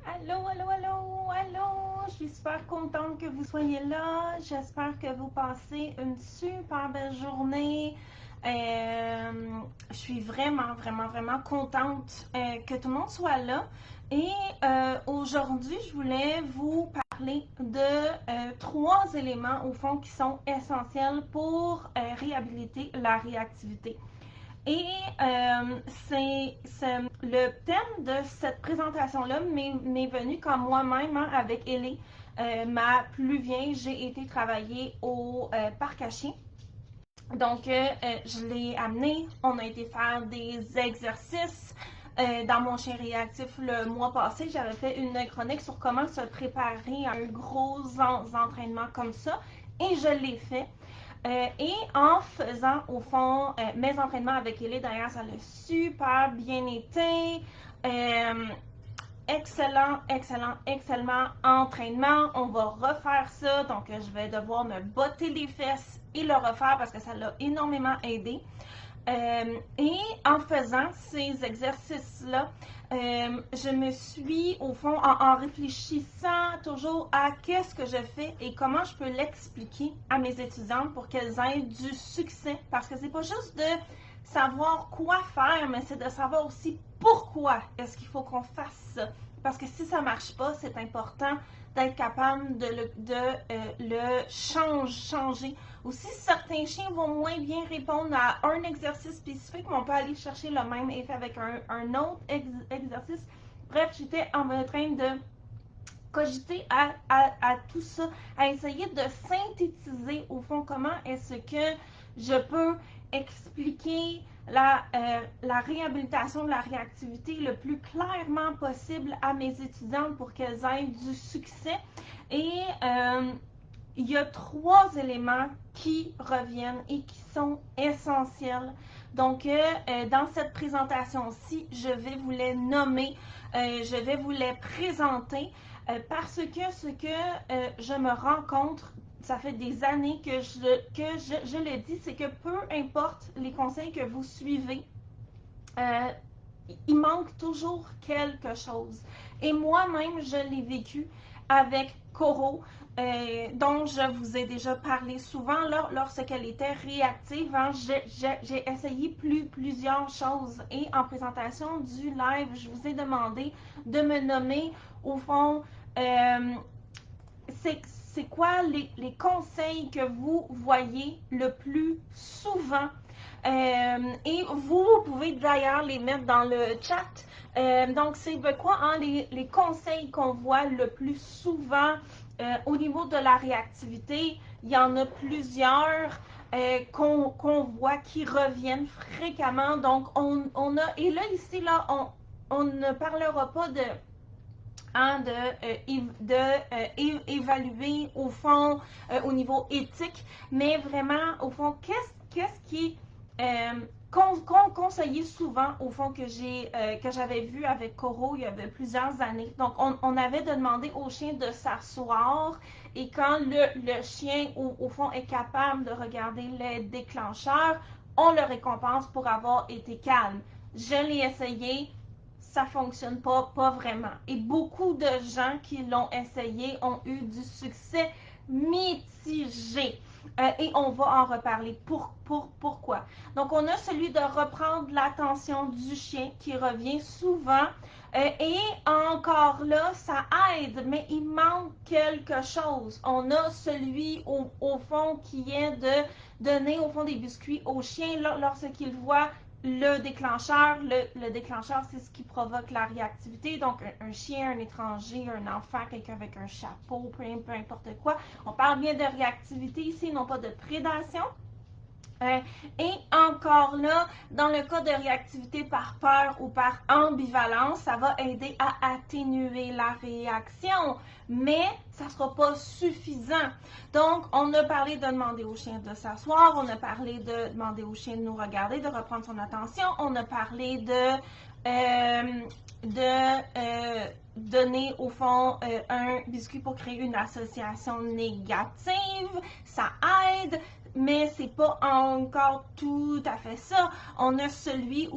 Allô, allô, allô, allô! Je suis super contente que vous soyez là. J'espère que vous passez une super belle journée. Je suis vraiment contente que tout le monde soit là. Et aujourd'hui, je voulais vous parler de trois éléments, au fond, qui sont essentiels pour réhabiliter la réactivité. Et le thème de cette présentation-là m'est venu quand moi-même, hein, avec Ellie, ma plus vieille, j'ai été travailler au parc à chiens. Donc, je l'ai amené, on a été faire des exercices dans mon chien réactif le mois passé. J'avais fait une chronique sur comment se préparer à un gros entraînement comme ça et je l'ai fait. Et en faisant, au fond, mes entraînements avec Ellie, d'ailleurs, ça a super bien été. Euh, excellent entraînement. On va refaire ça. Donc, je vais devoir me botter les fesses et le refaire parce que ça l'a énormément aidé. Et en faisant ces exercices-là, je me suis, au fond, en réfléchissant toujours à qu'est-ce que je fais et comment je peux l'expliquer à mes étudiantes pour qu'elles aient du succès. Parce que c'est pas juste de savoir quoi faire, mais c'est de savoir aussi pourquoi est-ce qu'il faut qu'on fasse ça. Parce que si ça marche pas, c'est important d'être capable de le changer. Aussi, certains chiens vont moins bien répondre à un exercice spécifique, mais on peut aller chercher le même effet avec un autre exercice. Bref, j'étais en train de cogiter à tout ça, à essayer de synthétiser au fond comment est-ce que je peux expliquer la réhabilitation de la réactivité le plus clairement possible à mes étudiantes pour qu'elles aient du succès. Et il y a trois éléments qui reviennent et qui sont essentiels. Donc, dans cette présentation-ci, je vais vous les nommer, je vais vous les présenter parce que ce que je me rencontre, ça fait des années que je le dis, c'est que peu importe les conseils que vous suivez, euh, il manque toujours quelque chose. Et moi-même, je l'ai vécu avec Coro, dont je vous ai déjà parlé souvent lorsqu'elle était réactive. Hein, j'ai essayé plusieurs choses et en présentation du live, je vous ai demandé de me nommer au fond c'est quoi les conseils que vous voyez le plus souvent. Et vous pouvez d'ailleurs les mettre dans le chat. Donc, c'est quoi hein, les conseils qu'on voit le plus souvent au niveau de la réactivité? Il y en a plusieurs qu'on voit qui reviennent fréquemment. Donc, on a, et là, ici, là, on ne parlera pas de hein, évaluer au fond au niveau éthique, mais vraiment au fond qu'est-ce qui est conseillé souvent au fond que j'avais vu avec Coro il y avait plusieurs années. Donc on avait demandé au chien de s'asseoir et quand le chien au fond est capable de regarder les déclencheurs, on le récompense pour avoir été calme. Je l'ai essayé, ça fonctionne pas vraiment. Et beaucoup de gens qui l'ont essayé ont eu du succès mitigé. Et on va en reparler. Pourquoi? Donc, on a celui de reprendre l'attention du chien qui revient souvent. Et encore là, ça aide, mais il manque quelque chose. On a celui au fond qui est de donner au fond des biscuits au chien lorsqu'il voit le déclencheur. Le déclencheur, c'est ce qui provoque la réactivité. Donc, un chien, un étranger, un enfant, quelqu'un avec un chapeau, peu importe quoi. On parle bien de réactivité ici, non pas de prédation. Et encore là, dans le cas de réactivité par peur ou par ambivalence, ça va aider à atténuer la réaction, mais ça ne sera pas suffisant. Donc, on a parlé de demander au chien de s'asseoir, on a parlé de demander au chien de nous regarder, de reprendre son attention, on a parlé donner au fond un biscuit pour créer une association négative, ça aide. mais c'est pas encore tout à fait ça. On a celui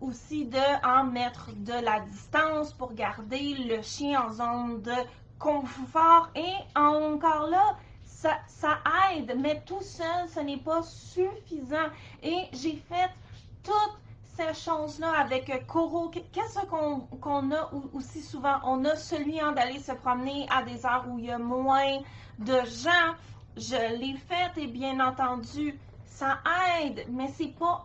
aussi de en mettre de la distance pour garder le chien en zone de confort. Et encore là, ça aide, mais tout seul, ce n'est pas suffisant. Et j'ai fait toutes ces choses-là avec Coro. Qu'est-ce qu'on a aussi souvent? On a celui d'aller se promener à des heures où il y a moins de gens. Je l'ai fait et bien entendu, ça aide, mais c'est pas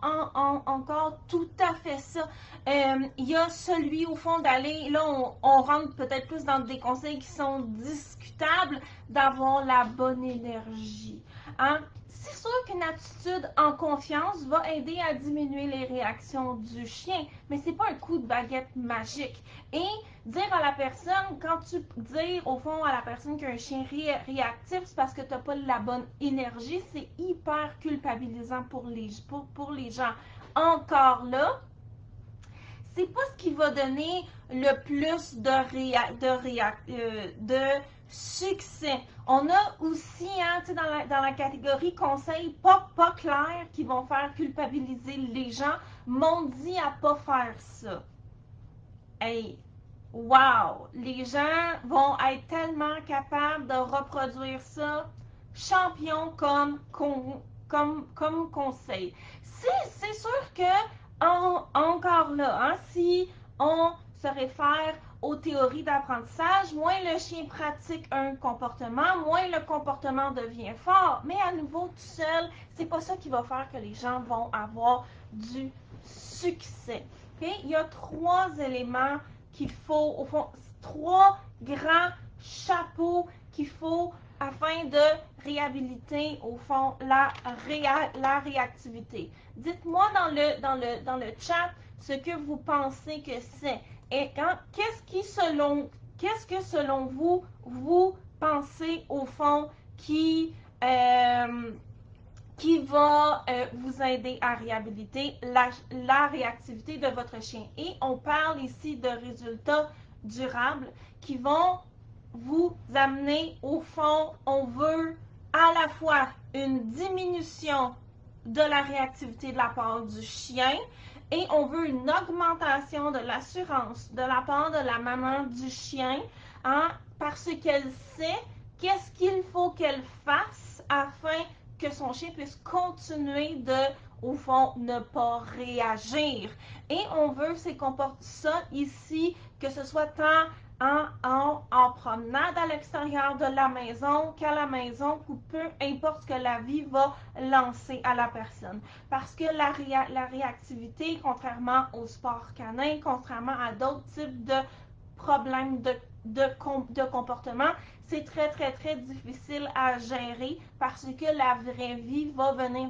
encore tout à fait ça. Il y a celui au fond d'aller, là on rentre peut-être plus dans des conseils qui sont discutables, d'avoir la bonne énergie. Hein? C'est sûr qu'une attitude en confiance va aider à diminuer les réactions du chien, mais c'est pas un coup de baguette magique. Et dire à la personne, quand tu dis au fond à la personne qu'un chien réactif, c'est parce que tu n'as pas la bonne énergie, c'est hyper culpabilisant pour les gens. Encore là, c'est pas ce qui va donner le plus de succès. On a aussi, dans la catégorie conseils pas clairs qui vont faire culpabiliser les gens, m'ont dit à pas faire ça. Hey, wow! Les gens vont être tellement capables de reproduire ça, champion comme conseil. C'est sûr que, encore là, si on se réfère aux théories d'apprentissage, moins le chien pratique un comportement, moins le comportement devient fort. Mais à nouveau, tout seul, c'est pas ça qui va faire que les gens vont avoir du succès. Okay? Il y a 3 éléments qu'il faut, au fond, 3 grands chapeaux qu'il faut afin de réhabiliter, au fond, la réactivité. Dites-moi dans le chat ce que vous pensez que c'est. Et qu'est-ce que selon vous, vous pensez, au fond, qui va vous aider à réhabiliter la réactivité de votre chien. Et on parle ici de résultats durables qui vont vous amener, au fond, on veut à la fois une diminution de la réactivité de la part du chien et on veut une augmentation de l'assurance de la part de la maman du chien, hein, parce qu'elle sait qu'est-ce qu'il faut qu'elle fasse afin que son chien puisse continuer de, au fond, ne pas réagir. Et on veut ça ici, que ce soit tant en promenade à l'extérieur de la maison qu'à la maison, ou peu importe ce que la vie va lancer à la personne. Parce que la réactivité, contrairement au sport canin, contrairement à d'autres types de problèmes de comportement, c'est très, très, très difficile à gérer parce que la vraie vie va venir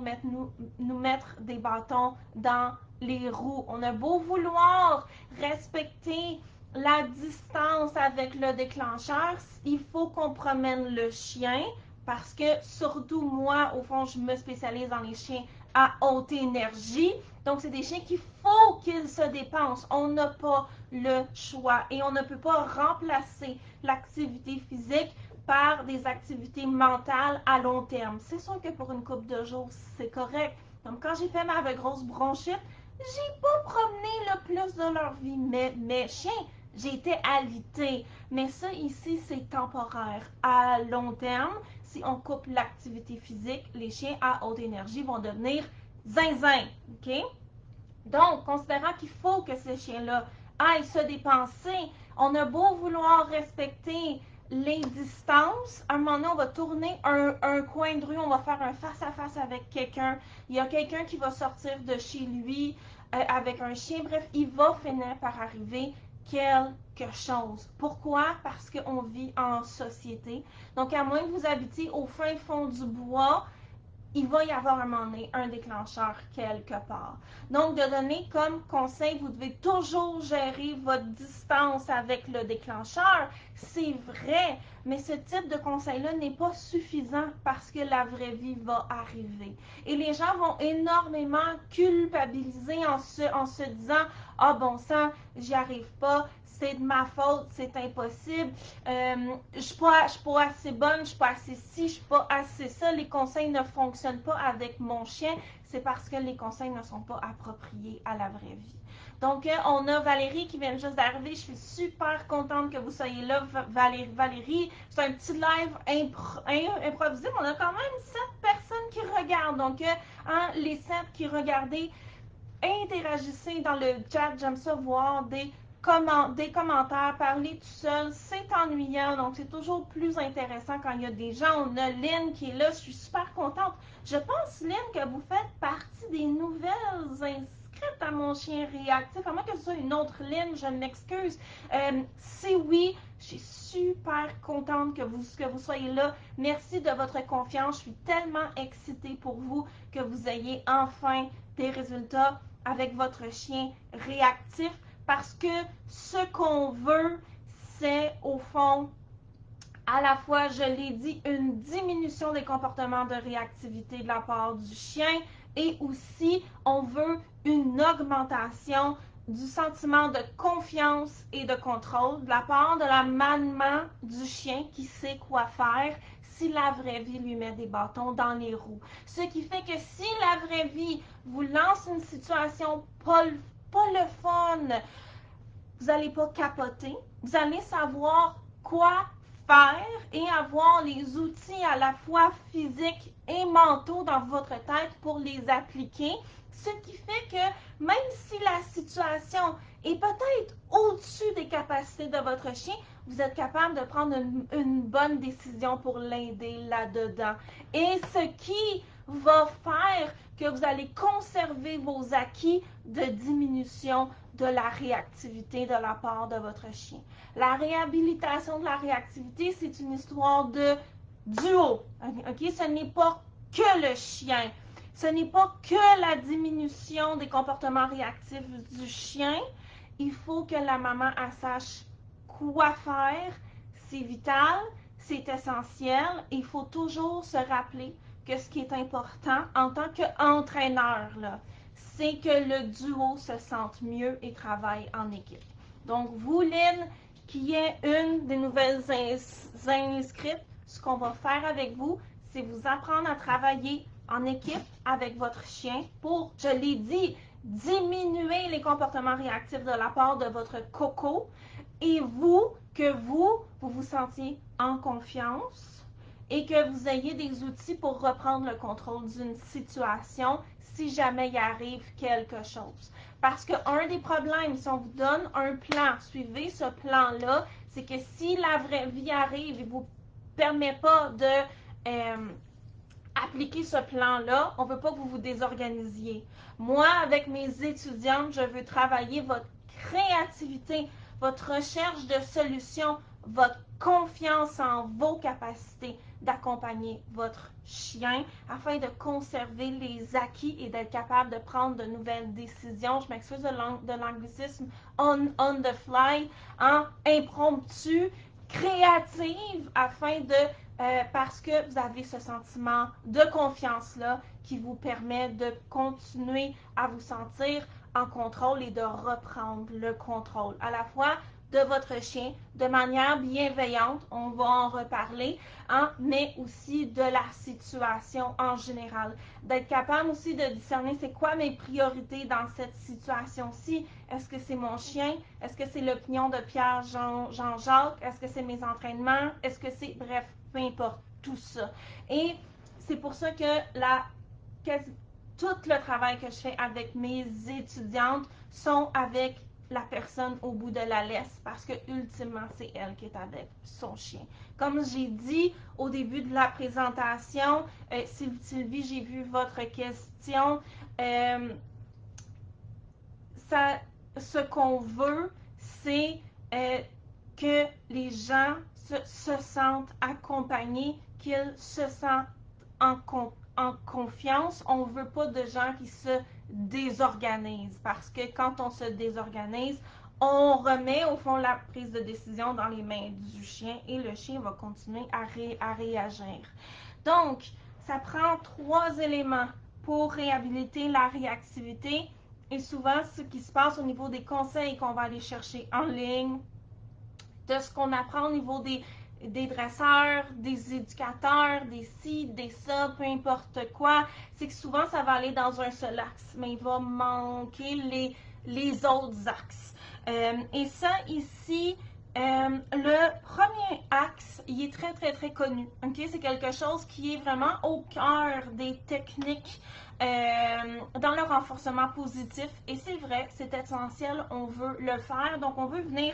nous mettre des bâtons dans les roues. On a beau vouloir respecter la distance avec le déclencheur, il faut qu'on promène le chien parce que surtout moi, au fond, je me spécialise dans les chiens à haute énergie. Donc, c'est des chiens qu'il faut qu'ils se dépensent. On n'a pas le choix et on ne peut pas remplacer l'activité physique par des activités mentales à long terme. C'est sûr que pour une couple de jours, c'est correct. Donc, quand j'ai fait ma grosse bronchite, j'ai pas promené le plus de leur vie. Mais mes chiens, j'ai été alitée. Mais ça, ici, c'est temporaire. À long terme, si on coupe l'activité physique, les chiens à haute énergie vont devenir zinzin. OK? Donc, considérant qu'il faut que ces chiens-là aillent se dépenser, on a beau vouloir respecter les distances, à un moment donné, on va tourner un coin de rue, on va faire un face-à-face avec quelqu'un. Il y a quelqu'un qui va sortir de chez lui avec un chien. Bref, il va finir par arriver quelque chose. Pourquoi? Parce qu'on vit en société. Donc, à moins que vous habitiez au fin fond du bois, il va y avoir à un moment donné un déclencheur quelque part. Donc, de donner comme conseil, vous devez toujours gérer votre distance avec le déclencheur. C'est vrai, mais ce type de conseil-là n'est pas suffisant parce que la vraie vie va arriver. Et les gens vont énormément culpabiliser en se disant ah bon sang, j'y arrive pas, c'est de ma faute, c'est impossible, je suis pas assez bonne, je suis pas assez ci, je suis pas assez ça, les conseils ne fonctionnent pas avec mon chien, c'est parce que les conseils ne sont pas appropriés à la vraie vie. Donc, on a Valérie qui vient juste d'arriver. Je suis super contente que vous soyez là, Valérie. C'est un petit live improvisé. On a quand même 7 personnes qui regardent. Donc, les 7 qui regardaient, interagissez dans le chat. J'aime ça voir des commentaires, parler tout seul, c'est ennuyant, donc c'est toujours plus intéressant quand il y a des gens. On a Lynn qui est là, je suis super contente. Je pense, Lynn, que vous faites partie des nouvelles inscrites à mon chien réactif, à moins que ce soit une autre Lynn, je m'excuse. Si oui, je suis super contente que vous soyez là. Merci de votre confiance, je suis tellement excitée pour vous que vous ayez enfin des résultats avec votre chien réactif. Parce que ce qu'on veut, c'est au fond, à la fois, je l'ai dit, une diminution des comportements de réactivité de la part du chien et aussi, on veut une augmentation du sentiment de confiance et de contrôle de la part de la maman du chien qui sait quoi faire si la vraie vie lui met des bâtons dans les roues. Ce qui fait que si la vraie vie vous lance une situation pas le fun, vous n'allez pas capoter, vous allez savoir quoi faire et avoir les outils à la fois physiques et mentaux dans votre tête pour les appliquer, ce qui fait que même si la situation est peut-être au-dessus des capacités de votre chien, vous êtes capable de prendre une bonne décision pour l'aider là-dedans. Et ce qui va faire que vous allez conserver vos acquis de diminution de la réactivité de la part de votre chien. La réhabilitation de la réactivité, c'est une histoire de duo. Okay? Ce n'est pas que le chien. Ce n'est pas que la diminution des comportements réactifs du chien. Il faut que la maman sache quoi faire. C'est vital, c'est essentiel. Il faut toujours se rappeler que ce qui est important en tant qu'entraîneur, c'est que le duo se sente mieux et travaille en équipe. Donc, vous, Lynn, qui est une des nouvelles inscrites, ce qu'on va faire avec vous, c'est vous apprendre à travailler en équipe avec votre chien pour, je l'ai dit, diminuer les comportements réactifs de la part de votre coco et que vous sentiez en confiance et que vous ayez des outils pour reprendre le contrôle d'une situation si jamais il arrive quelque chose. Parce qu'un des problèmes, si on vous donne un plan, suivez ce plan-là, c'est que si la vraie vie arrive et ne vous permet pas de appliquer ce plan-là, on ne veut pas que vous vous désorganisiez. Moi, avec mes étudiantes, je veux travailler votre créativité, votre recherche de solutions, votre confiance en vos capacités d'accompagner votre chien afin de conserver les acquis et d'être capable de prendre de nouvelles décisions. Je m'excuse de l'anglicisme on the fly, impromptu, créative afin de parce que vous avez ce sentiment de confiance-là qui vous permet de continuer à vous sentir en contrôle et de reprendre le contrôle à la fois de votre chien de manière bienveillante, on va en reparler, mais aussi de la situation en général. D'être capable aussi de discerner c'est quoi mes priorités dans cette situation-ci. Est-ce que c'est mon chien? Est-ce que c'est l'opinion de Pierre Jean-Jacques? Est-ce que c'est mes entraînements? Est-ce que c'est, bref, peu importe, tout ça. Et c'est pour ça que tout le travail que je fais avec mes étudiantes sont avec la personne au bout de la laisse parce que ultimement c'est elle qui est avec son chien. Comme j'ai dit au début de la présentation, Sylvie, j'ai vu votre question. Ce qu'on veut, c'est que les gens se sentent accompagnés, qu'ils se sentent en confiance. On ne veut pas de gens qui se désorganisent parce que quand on se désorganise, on remet au fond la prise de décision dans les mains du chien et le chien va continuer à réagir. Donc, ça prend 3 éléments pour réhabiliter la réactivité. Et souvent, ce qui se passe au niveau des conseils qu'on va aller chercher en ligne, de ce qu'on apprend au niveau des dresseurs, des éducateurs, des ci, des ça, peu importe quoi, c'est que souvent ça va aller dans un seul axe, mais il va manquer les autres axes. Et ça ici, le premier axe, il est très, très, très connu. Okay? C'est quelque chose qui est vraiment au cœur des techniques dans le renforcement positif. Et c'est vrai, c'est essentiel, on veut le faire. Donc, on veut venir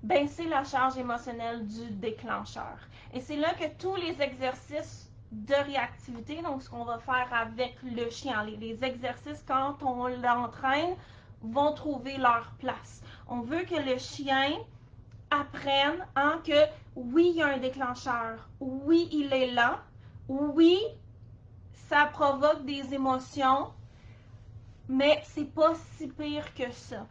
baisser la charge émotionnelle du déclencheur. Et c'est là que tous les exercices de réactivité, donc ce qu'on va faire avec le chien, les exercices quand on l'entraîne, vont trouver leur place. On veut que le chien apprenne que oui, il y a un déclencheur, oui, il est là, oui, ça provoque des émotions, mais c'est pas si pire que ça.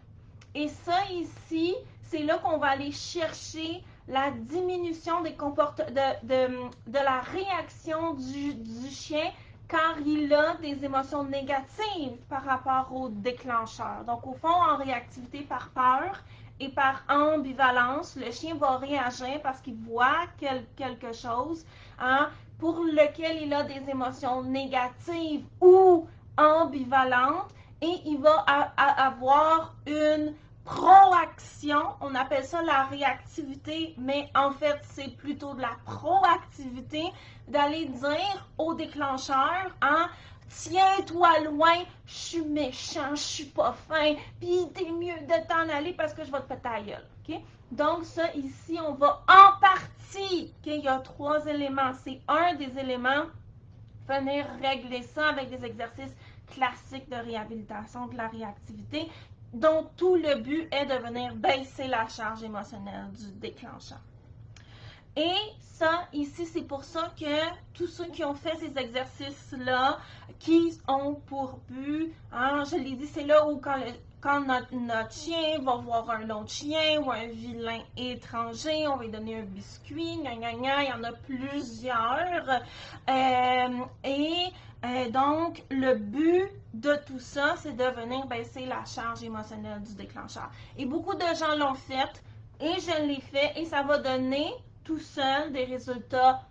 Et ça ici, c'est là qu'on va aller chercher la diminution des de la réaction du chien quand il a des émotions négatives par rapport au déclencheur. Donc, au fond, en réactivité par peur et par ambivalence, le chien va réagir parce qu'il voit quelque chose pour lequel il a des émotions négatives ou ambivalentes et il va avoir une proaction, on appelle ça la réactivité, mais en fait, c'est plutôt de la proactivité d'aller dire au déclencheur, tiens-toi loin, je suis méchant, je suis pas fin, puis t'es mieux de t'en aller parce que je vais te péter la gueule. Okay? Donc ça, ici, on va en partie, okay? Il y a 3 éléments, c'est un des éléments, venir régler ça avec des exercices classiques de réhabilitation de la réactivité, dont tout le but est de venir baisser la charge émotionnelle du déclencheur. Et ça, ici, c'est pour ça que tous ceux qui ont fait ces exercices-là, qui ont pour but, je l'ai dit, c'est là où quand notre chien va voir un autre chien ou un vilain étranger, on va lui donner un biscuit, il y en a plusieurs. Donc, le but de tout ça, c'est de venir baisser la charge émotionnelle du déclencheur. Et beaucoup de gens l'ont fait, et je l'ai fait, et ça va donner tout seul des résultats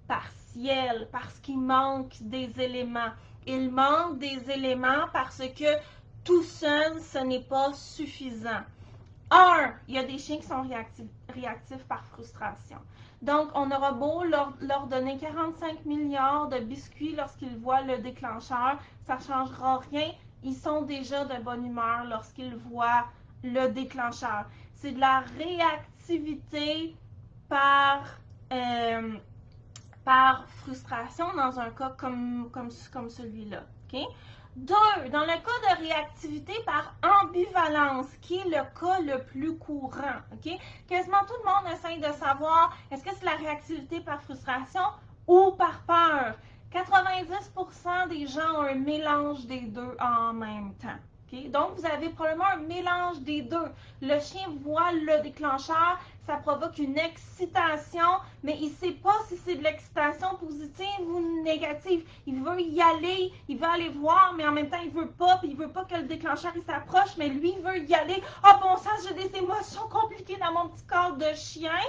partiels, parce qu'il manque des éléments. Il manque des éléments parce que tout seul, ce n'est pas suffisant. Il y a des chiens qui sont réactifs par frustration. Donc, on aura beau leur donner 45 milliards de biscuits lorsqu'ils voient le déclencheur, ça ne changera rien. Ils sont déjà de bonne humeur lorsqu'ils voient le déclencheur. C'est de la réactivité par frustration dans un cas comme celui-là. Okay? 2, dans le cas de réactivité par ambivalence, qui est le cas le plus courant. Okay? Quasiment tout le monde essaie de savoir est-ce que c'est la réactivité par frustration ou par peur. 90% des gens ont un mélange des deux en même temps. Okay? Donc, vous avez probablement un mélange des deux. Le chien voit le déclencheur, ça provoque une excitation, mais il ne sait pas si c'est de l'excitation positive ou négative. Il veut y aller, il veut aller voir, mais en même temps, il veut pas, puis il veut pas que le déclencheur il s'approche, mais lui, il veut y aller. Bon sang, j'ai des émotions compliquées dans mon petit corps de chien.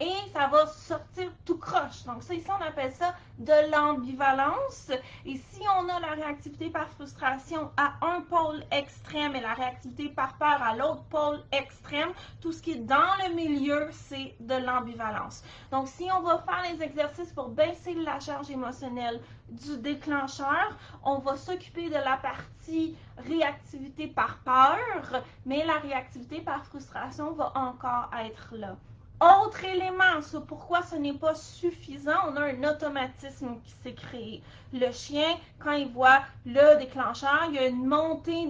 Et ça va sortir tout croche. Donc ça, ici, on appelle ça de l'ambivalence. Et si on a la réactivité par frustration à un pôle extrême et la réactivité par peur à l'autre pôle extrême, tout ce qui est dans le milieu, c'est de l'ambivalence. Donc si on va faire les exercices pour baisser la charge émotionnelle du déclencheur, on va s'occuper de la partie réactivité par peur, mais la réactivité par frustration va encore être là. Autre élément, ça, pourquoi ce n'est pas suffisant, on a un automatisme qui s'est créé. Le chien, quand il voit le déclencheur, il y a une montée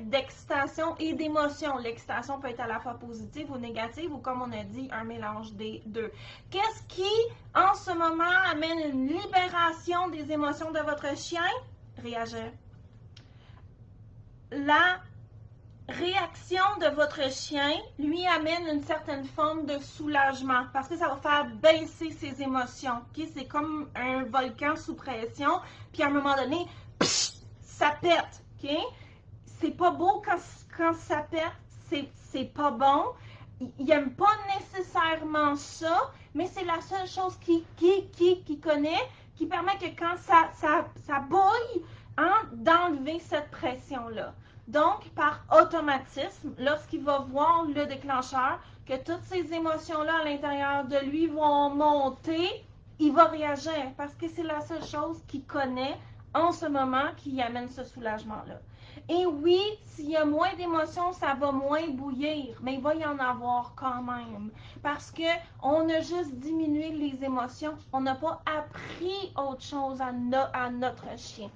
d'excitation et d'émotion. L'excitation peut être à la fois positive ou négative, ou comme on a dit, un mélange des deux. Qu'est-ce qui, en ce moment, amène une libération des émotions de votre chien? Réagir. La réaction de votre chien lui amène une certaine forme de soulagement parce que ça va faire baisser ses émotions. Okay? C'est comme un volcan sous pression, puis à un moment donné, ça pète. OK? C'est pas beau quand ça pète, c'est pas bon. Il n'aime pas nécessairement ça, mais c'est la seule chose qu'il connaît, qui permet que quand ça bouille, hein, d'enlever cette pression-là. Donc, par automatisme, lorsqu'il va voir le déclencheur, que toutes ces émotions-là à l'intérieur de lui vont monter, il va réagir parce que c'est la seule chose qu'il connaît en ce moment qui amène ce soulagement-là. Et oui, s'il y a moins d'émotions, ça va moins bouillir, mais il va y en avoir quand même. Parce qu'on a juste diminué les émotions, on n'a pas appris autre chose à notre chien.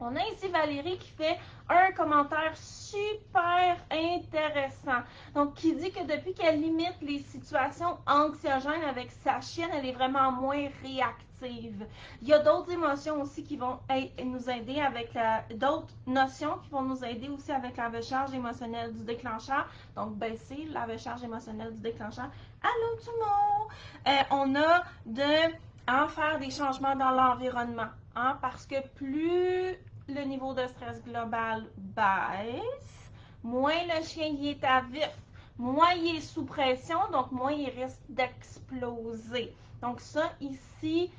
On a ici Valérie qui fait un commentaire super intéressant. Donc, qui dit que depuis qu'elle limite les situations anxiogènes avec sa chienne, elle est vraiment moins réactive. Il y a d'autres émotions aussi qui vont nous aider avec d'autres notions qui vont nous aider aussi avec la recharge émotionnelle du déclencheur. Donc, baisser la recharge émotionnelle du déclencheur. Allô tout le monde! On a de faire des changements dans l'environnement. Hein, parce que plus le niveau de stress global baisse, moins le chien y est à vif, moins il est sous pression, donc moins il risque d'exploser. Donc ça, ici,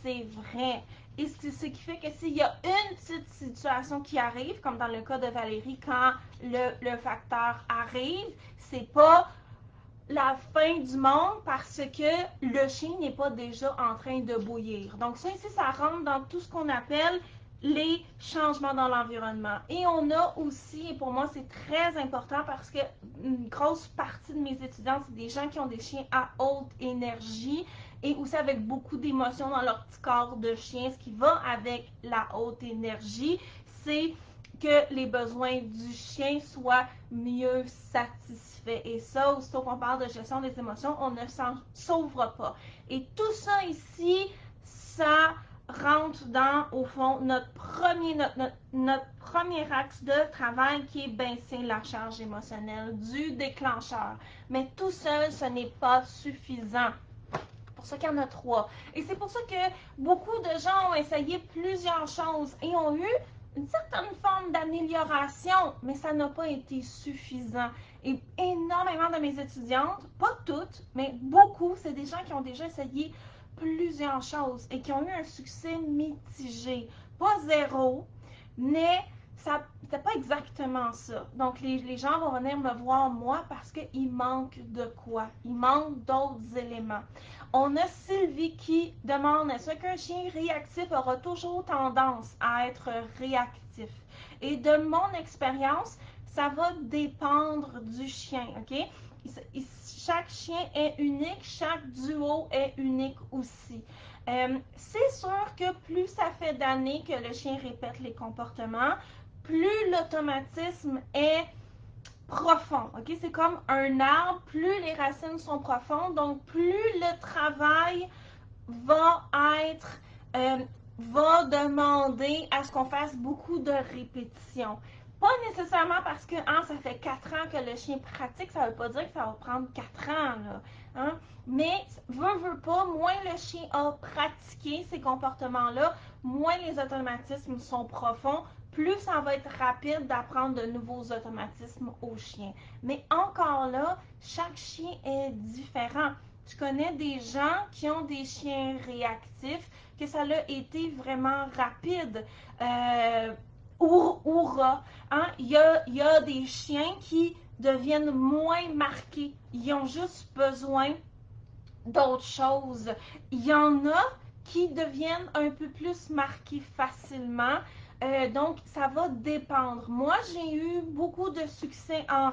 c'est vrai. Et c'est ce qui fait que s'il y a une petite situation qui arrive, comme dans le cas de Valérie, quand le facteur arrive, c'est pas la fin du monde parce que le chien n'est pas déjà en train de bouillir. Donc ça ici, ça rentre dans tout ce qu'on appelle les changements dans l'environnement. Et on a aussi, et pour moi c'est très important parce que une grosse partie de mes étudiants, c'est des gens qui ont des chiens à haute énergie et aussi avec beaucoup d'émotions dans leur petit corps de chien. Ce qui va avec la haute énergie, c'est que les besoins du chien soient mieux satisfaits. Et ça, aussitôt qu'on parle de gestion des émotions, on ne s'en sauvera pas. Et tout ça ici, ça rentre dans, au fond, notre premier axe de travail qui est baisser la charge émotionnelle du déclencheur. Mais tout seul, ce n'est pas suffisant. C'est pour ça qu'il y en a 3. Et c'est pour ça que beaucoup de gens ont essayé plusieurs choses et ont eu une certaine forme d'amélioration, mais ça n'a pas été suffisant. Et énormément de mes étudiantes, pas toutes, mais beaucoup, c'est des gens qui ont déjà essayé plusieurs choses et qui ont eu un succès mitigé. Pas zéro, mais ça c'est pas exactement ça. Donc, les gens vont venir me voir, moi, parce qu'il manque de quoi? Il manque d'autres éléments. On a Sylvie qui demande, est-ce qu'un chien réactif aura toujours tendance à être réactif? Et de mon expérience, ça va dépendre du chien, OK? Chaque chien est unique, chaque duo est unique aussi. C'est sûr que plus ça fait d'années que le chien répète les comportements, plus l'automatisme est profond. OK? C'est comme un arbre, plus les racines sont profondes, donc plus le travail va va demander à ce qu'on fasse beaucoup de répétitions. Pas nécessairement parce que ça fait 4 ans que le chien pratique, ça ne veut pas dire que ça va prendre 4 ans. Là, hein? Mais, veut pas, moins le chien a pratiqué ces comportements-là, moins les automatismes sont profonds, plus ça va être rapide d'apprendre de nouveaux automatismes au chien. Mais encore là, chaque chien est différent. Je connais des gens qui ont des chiens réactifs, que ça a été vraiment rapide. Oura. Hein? Il y a des chiens qui deviennent moins marqués. Ils ont juste besoin d'autres choses. Il y en a qui deviennent un peu plus marqués facilement. Donc, ça va dépendre. Moi, j'ai eu beaucoup de succès en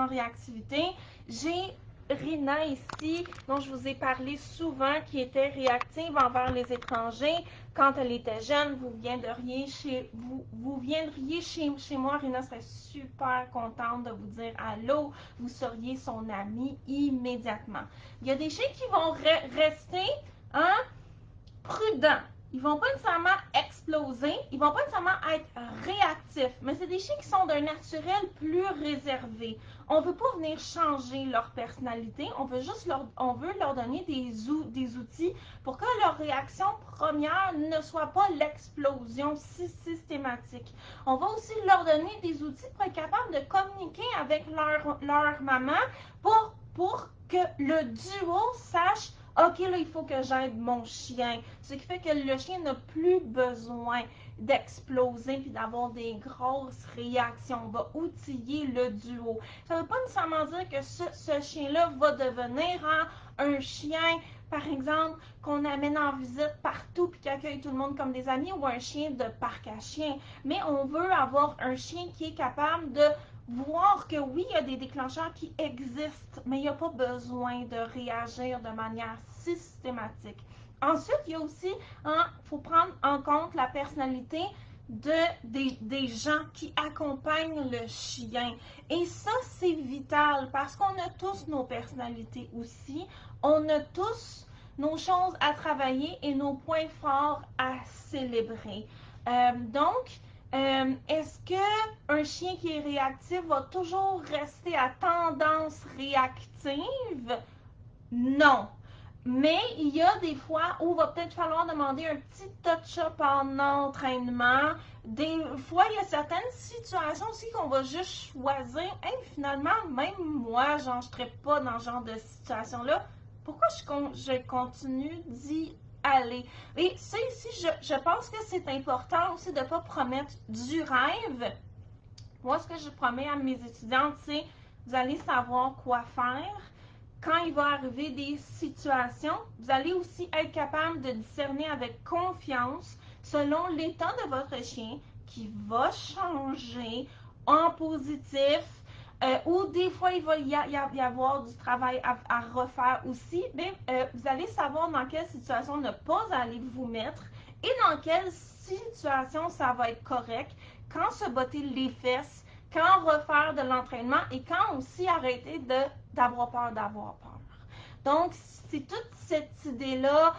réactivité. J'ai Rina ici, dont je vous ai parlé souvent, qui était réactive envers les étrangers. Quand elle était jeune, vous viendriez chez moi. Rina serait super contente de vous dire allô. Vous seriez son amie immédiatement. Il y a des chiens qui vont rester prudents. Ils ne vont pas nécessairement exploser exploser, ils vont pas nécessairement être réactifs, mais c'est des chiens qui sont d'un naturel plus réservé. On veut pas venir changer leur personnalité, on veut juste leur donner des outils pour que leur réaction première ne soit pas l'explosion systématique. On va aussi leur donner des outils pour être capable de communiquer avec leur maman pour que le duo sache OK, là, il faut que j'aide mon chien. Ce qui fait que le chien n'a plus besoin d'exploser puis d'avoir des grosses réactions. On va outiller le duo. Ça ne veut pas nécessairement dire que ce chien-là va devenir un chien, par exemple, qu'on amène en visite partout puis qui accueille tout le monde comme des amis, ou un chien de parc à chiens. Mais on veut avoir un chien qui est capable de voir que oui, il y a des déclencheurs qui existent, mais il n'y a pas besoin de réagir de manière systématique. Ensuite, il y a aussi, faut prendre en compte la personnalité des gens qui accompagnent le chien. Et ça, c'est vital parce qu'on a tous nos personnalités aussi. On a tous nos choses à travailler et nos points forts à célébrer. Est-ce qu'un chien qui est réactif va toujours rester à tendance réactive? Non. Mais il y a des fois où il va peut-être falloir demander un petit touch-up en entraînement. Des fois, il y a certaines situations aussi qu'on va juste choisir. Hey, finalement, même moi, je ne serais pas dans ce genre de situation-là. Pourquoi je continue d'y aller? Et ça ici, je pense que c'est important aussi de ne pas promettre du rêve. Moi, ce que je promets à mes étudiantes, c'est vous allez savoir quoi faire. Quand il va arriver des situations, vous allez aussi être capable de discerner avec confiance selon l'état de votre chien qui va changer en positif, ou des fois il va y avoir du travail à refaire aussi, mais vous allez savoir dans quelle situation ne pas aller vous mettre et dans quelle situation ça va être correct, quand se botter les fesses, quand refaire de l'entraînement et quand aussi arrêter d'avoir peur d'avoir peur. Donc, c'est toute cette idée-là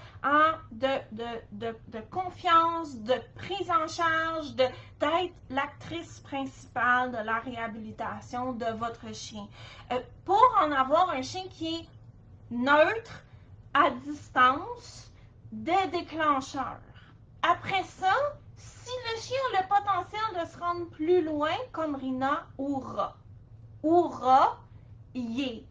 de confiance, de prise en charge, d'être l'actrice principale de la réhabilitation de votre chien. Pour en avoir un chien qui est neutre, à distance, des déclencheurs. Après ça, si le chien a le potentiel de se rendre plus loin, comme Rina ou Ra, y est.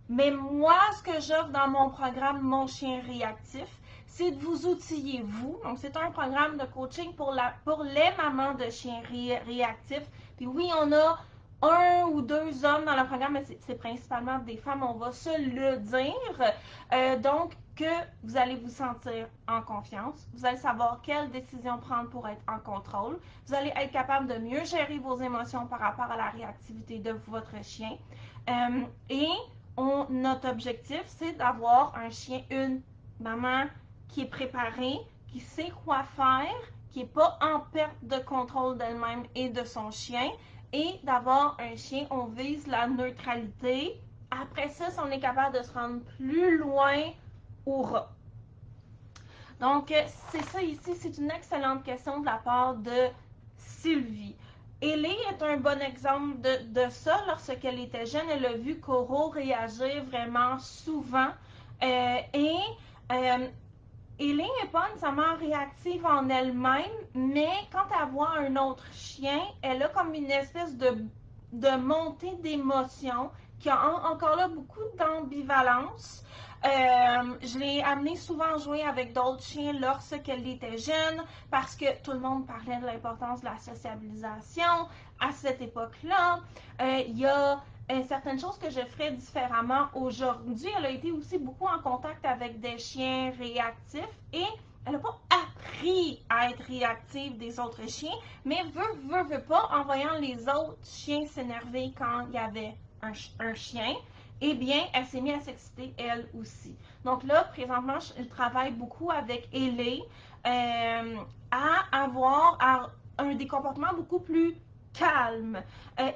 Mais moi, ce que j'offre dans mon programme Mon chien réactif, c'est de vous outiller, vous. Donc, c'est un programme de coaching pour les mamans de chiens réactifs. Puis oui, on a 1 ou 2 hommes dans le programme, mais c'est principalement des femmes, on va se le dire. Donc, que vous allez vous sentir en confiance. Vous allez savoir quelle décision prendre pour être en contrôle. Vous allez être capable de mieux gérer vos émotions par rapport à la réactivité de votre chien. Notre objectif, c'est d'avoir un chien, une maman qui est préparée, qui sait quoi faire, qui n'est pas en perte de contrôle d'elle-même et de son chien, et d'avoir un chien, on vise la neutralité. Après ça, si on est capable de se rendre plus loin, hurrah! Donc, c'est ça ici, c'est une excellente question de la part de Sylvie. Ellie est un bon exemple de ça. Lorsqu'elle était jeune, elle a vu Coro réagir vraiment souvent. Ellie n'est pas nécessairement réactive en elle-même, mais quand elle voit un autre chien, elle a comme une espèce de montée d'émotion qui a encore là beaucoup d'ambivalence. Je l'ai amenée souvent jouer avec d'autres chiens lorsqu'elle était jeune parce que tout le monde parlait de l'importance de la sociabilisation à cette époque-là. Il y a certaines choses que je ferais différemment aujourd'hui. Elle a été aussi beaucoup en contact avec des chiens réactifs et elle n'a pas appris à être réactive des autres chiens, mais veut pas, en voyant les autres chiens s'énerver quand il y avait un chien, eh bien, elle s'est mise à s'exciter elle aussi. Donc là, présentement, je travaille beaucoup avec Ellie à avoir des comportements beaucoup plus calme.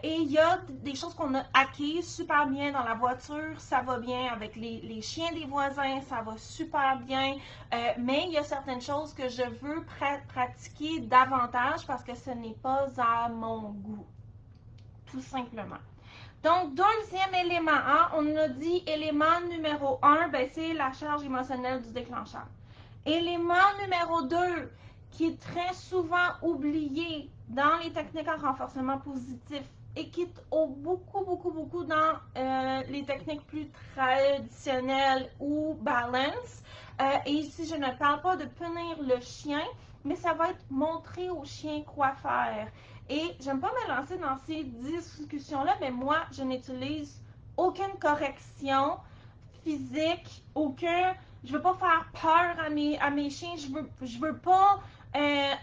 Et il y a des choses qu'on a acquises super bien dans la voiture, ça va bien avec les chiens des voisins, ça va super bien, mais il y a certaines choses que je veux pratiquer davantage parce que ce n'est pas à mon goût, tout simplement. Donc, deuxième élément, hein, on a dit élément numéro 1, ben, c'est la charge émotionnelle du déclencheur. Élément numéro 2, qui est très souvent oublié dans les techniques en renforcement positif et qui est beaucoup dans les techniques plus traditionnelles ou balance. Et ici, je ne parle pas de punir le chien, mais ça va être montrer au chien quoi faire. Et j'aime pas me lancer dans ces discussions-là, mais moi, je n'utilise aucune correction physique, je veux pas faire peur à mes chiens, je veux pas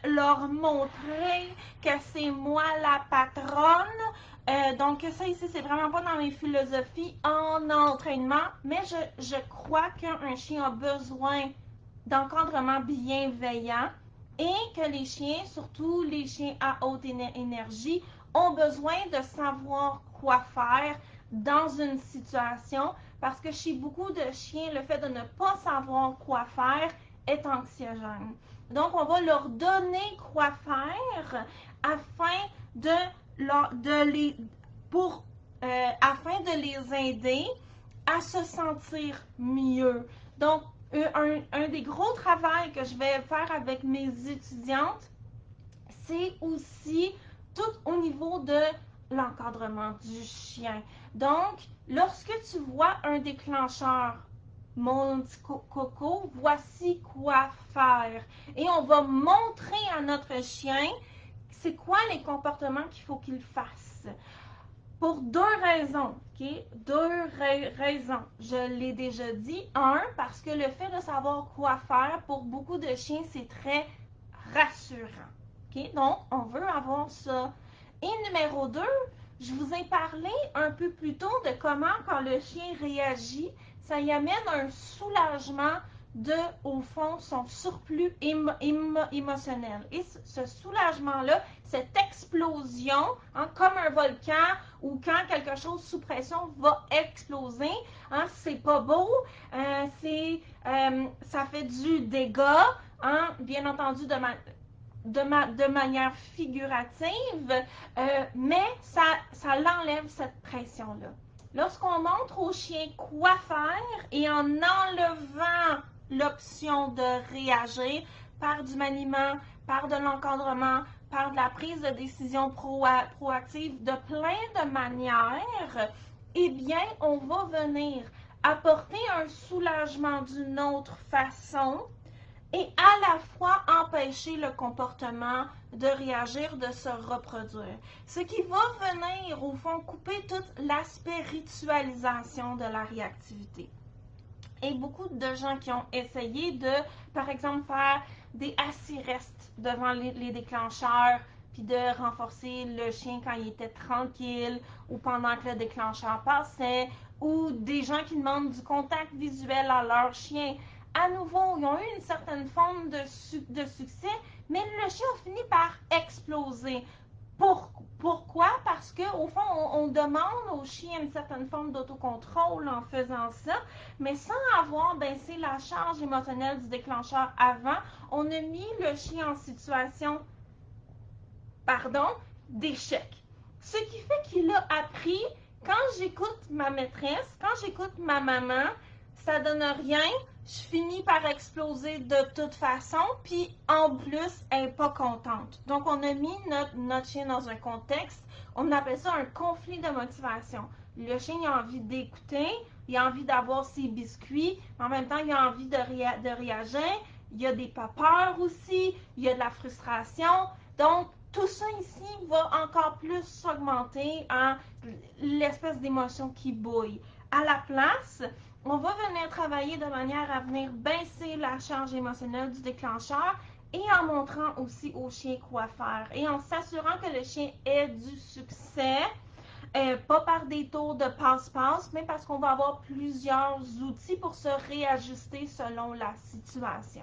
leur montrer que c'est moi la patronne. Donc ça ici, c'est vraiment pas dans mes philosophies en entraînement, mais je crois qu'un chien a besoin d'encadrement bienveillant et que les chiens, surtout les chiens à haute énergie, ont besoin de savoir quoi faire dans une situation parce que chez beaucoup de chiens, le fait de ne pas savoir quoi faire est anxiogène. Donc, on va leur donner quoi faire afin afin de les aider à se sentir mieux. Donc, un des gros travaux que je vais faire avec mes étudiantes, c'est aussi tout au niveau de l'encadrement du chien. Donc, lorsque tu vois un déclencheur, mon petit coco, voici quoi faire. Et on va montrer à notre chien c'est quoi les comportements qu'il faut qu'il fasse. Pour deux raisons, ok? Deux raisons. Je l'ai déjà dit. Un, parce que le fait de savoir quoi faire, pour beaucoup de chiens, c'est très rassurant. Okay? Donc, on veut avoir ça. Et numéro 2, je vous ai parlé un peu plus tôt de comment, quand le chien réagit, ça y amène un soulagement de, au fond, son surplus émotionnel. Et ce soulagement-là, cette explosion, hein, comme un volcan ou quand quelque chose sous pression va exploser, hein, c'est pas beau, ça fait du dégât, hein, bien entendu de manière figurative, mais ça l'enlève cette pression-là. Lorsqu'on montre au chien quoi faire et en enlevant l'option de réagir par du maniement, par de l'encadrement, par de la prise de décision proactive de plein de manières, eh bien, on va venir apporter un soulagement d'une autre façon et à la fois empêcher le comportement de réagir, de se reproduire. Ce qui va venir, au fond, couper toute l'aspect ritualisation de la réactivité. Et beaucoup de gens qui ont essayé de, par exemple, faire des assis-restes devant les déclencheurs, puis de renforcer le chien quand il était tranquille ou pendant que le déclencheur passait, ou des gens qui demandent du contact visuel à leur chien. À nouveau, ils ont eu une certaine forme de succès, mais le chien a fini par exploser. Pourquoi? Parce qu'au fond, on demande au chien une certaine forme d'autocontrôle en faisant ça, mais sans avoir baissé la charge émotionnelle du déclencheur avant, on a mis le chien en situation, d'échec. Ce qui fait qu'il a appris, quand j'écoute ma maîtresse, quand j'écoute ma maman, ça donne rien, je finis par exploser de toute façon, puis en plus, elle n'est pas contente. Donc, on a mis notre chien dans un contexte, on appelle ça un conflit de motivation. Le chien il a envie d'écouter, il a envie d'avoir ses biscuits, mais en même temps, il a envie de réagir. Il y a des peurs aussi, il y a de la frustration. Donc, tout ça ici va encore plus augmenter hein, l'espèce d'émotion qui bouille. À la place, on va venir travailler de manière à venir baisser la charge émotionnelle du déclencheur et en montrant aussi au chien quoi faire et en s'assurant que le chien ait du succès, pas par des tours de passe-passe, mais parce qu'on va avoir plusieurs outils pour se réajuster selon la situation.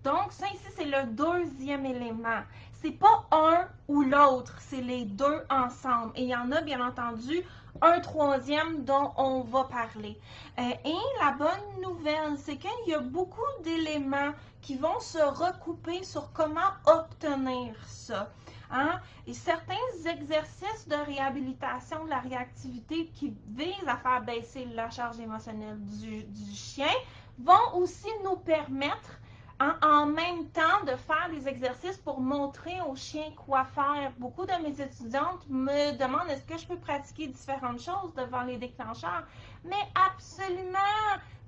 Donc, ça ici, c'est le deuxième élément. C'est pas un ou l'autre, c'est les deux ensemble. Et il y en a, bien entendu, un troisième dont on va parler. Et la bonne nouvelle, c'est qu'il y a beaucoup d'éléments qui vont se recouper sur comment obtenir ça. Hein? Et certains exercices de réhabilitation de la réactivité qui visent à faire baisser la charge émotionnelle du chien vont aussi nous permettre en même temps de faire des exercices pour montrer au chien quoi faire. Beaucoup de mes étudiantes me demandent est-ce que je peux pratiquer différentes choses devant les déclencheurs. Mais absolument!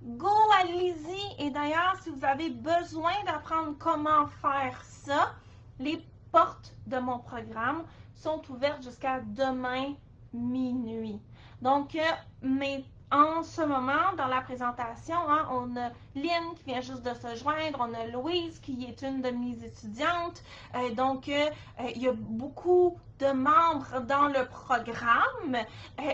Go, allez-y! Et d'ailleurs, si vous avez besoin d'apprendre comment faire ça, les portes de mon programme sont ouvertes jusqu'à demain minuit. Donc, en ce moment, dans la présentation, hein, on a Lynn qui vient juste de se joindre, on a Louise qui est une de mes étudiantes. Donc, il y a beaucoup de membres dans le programme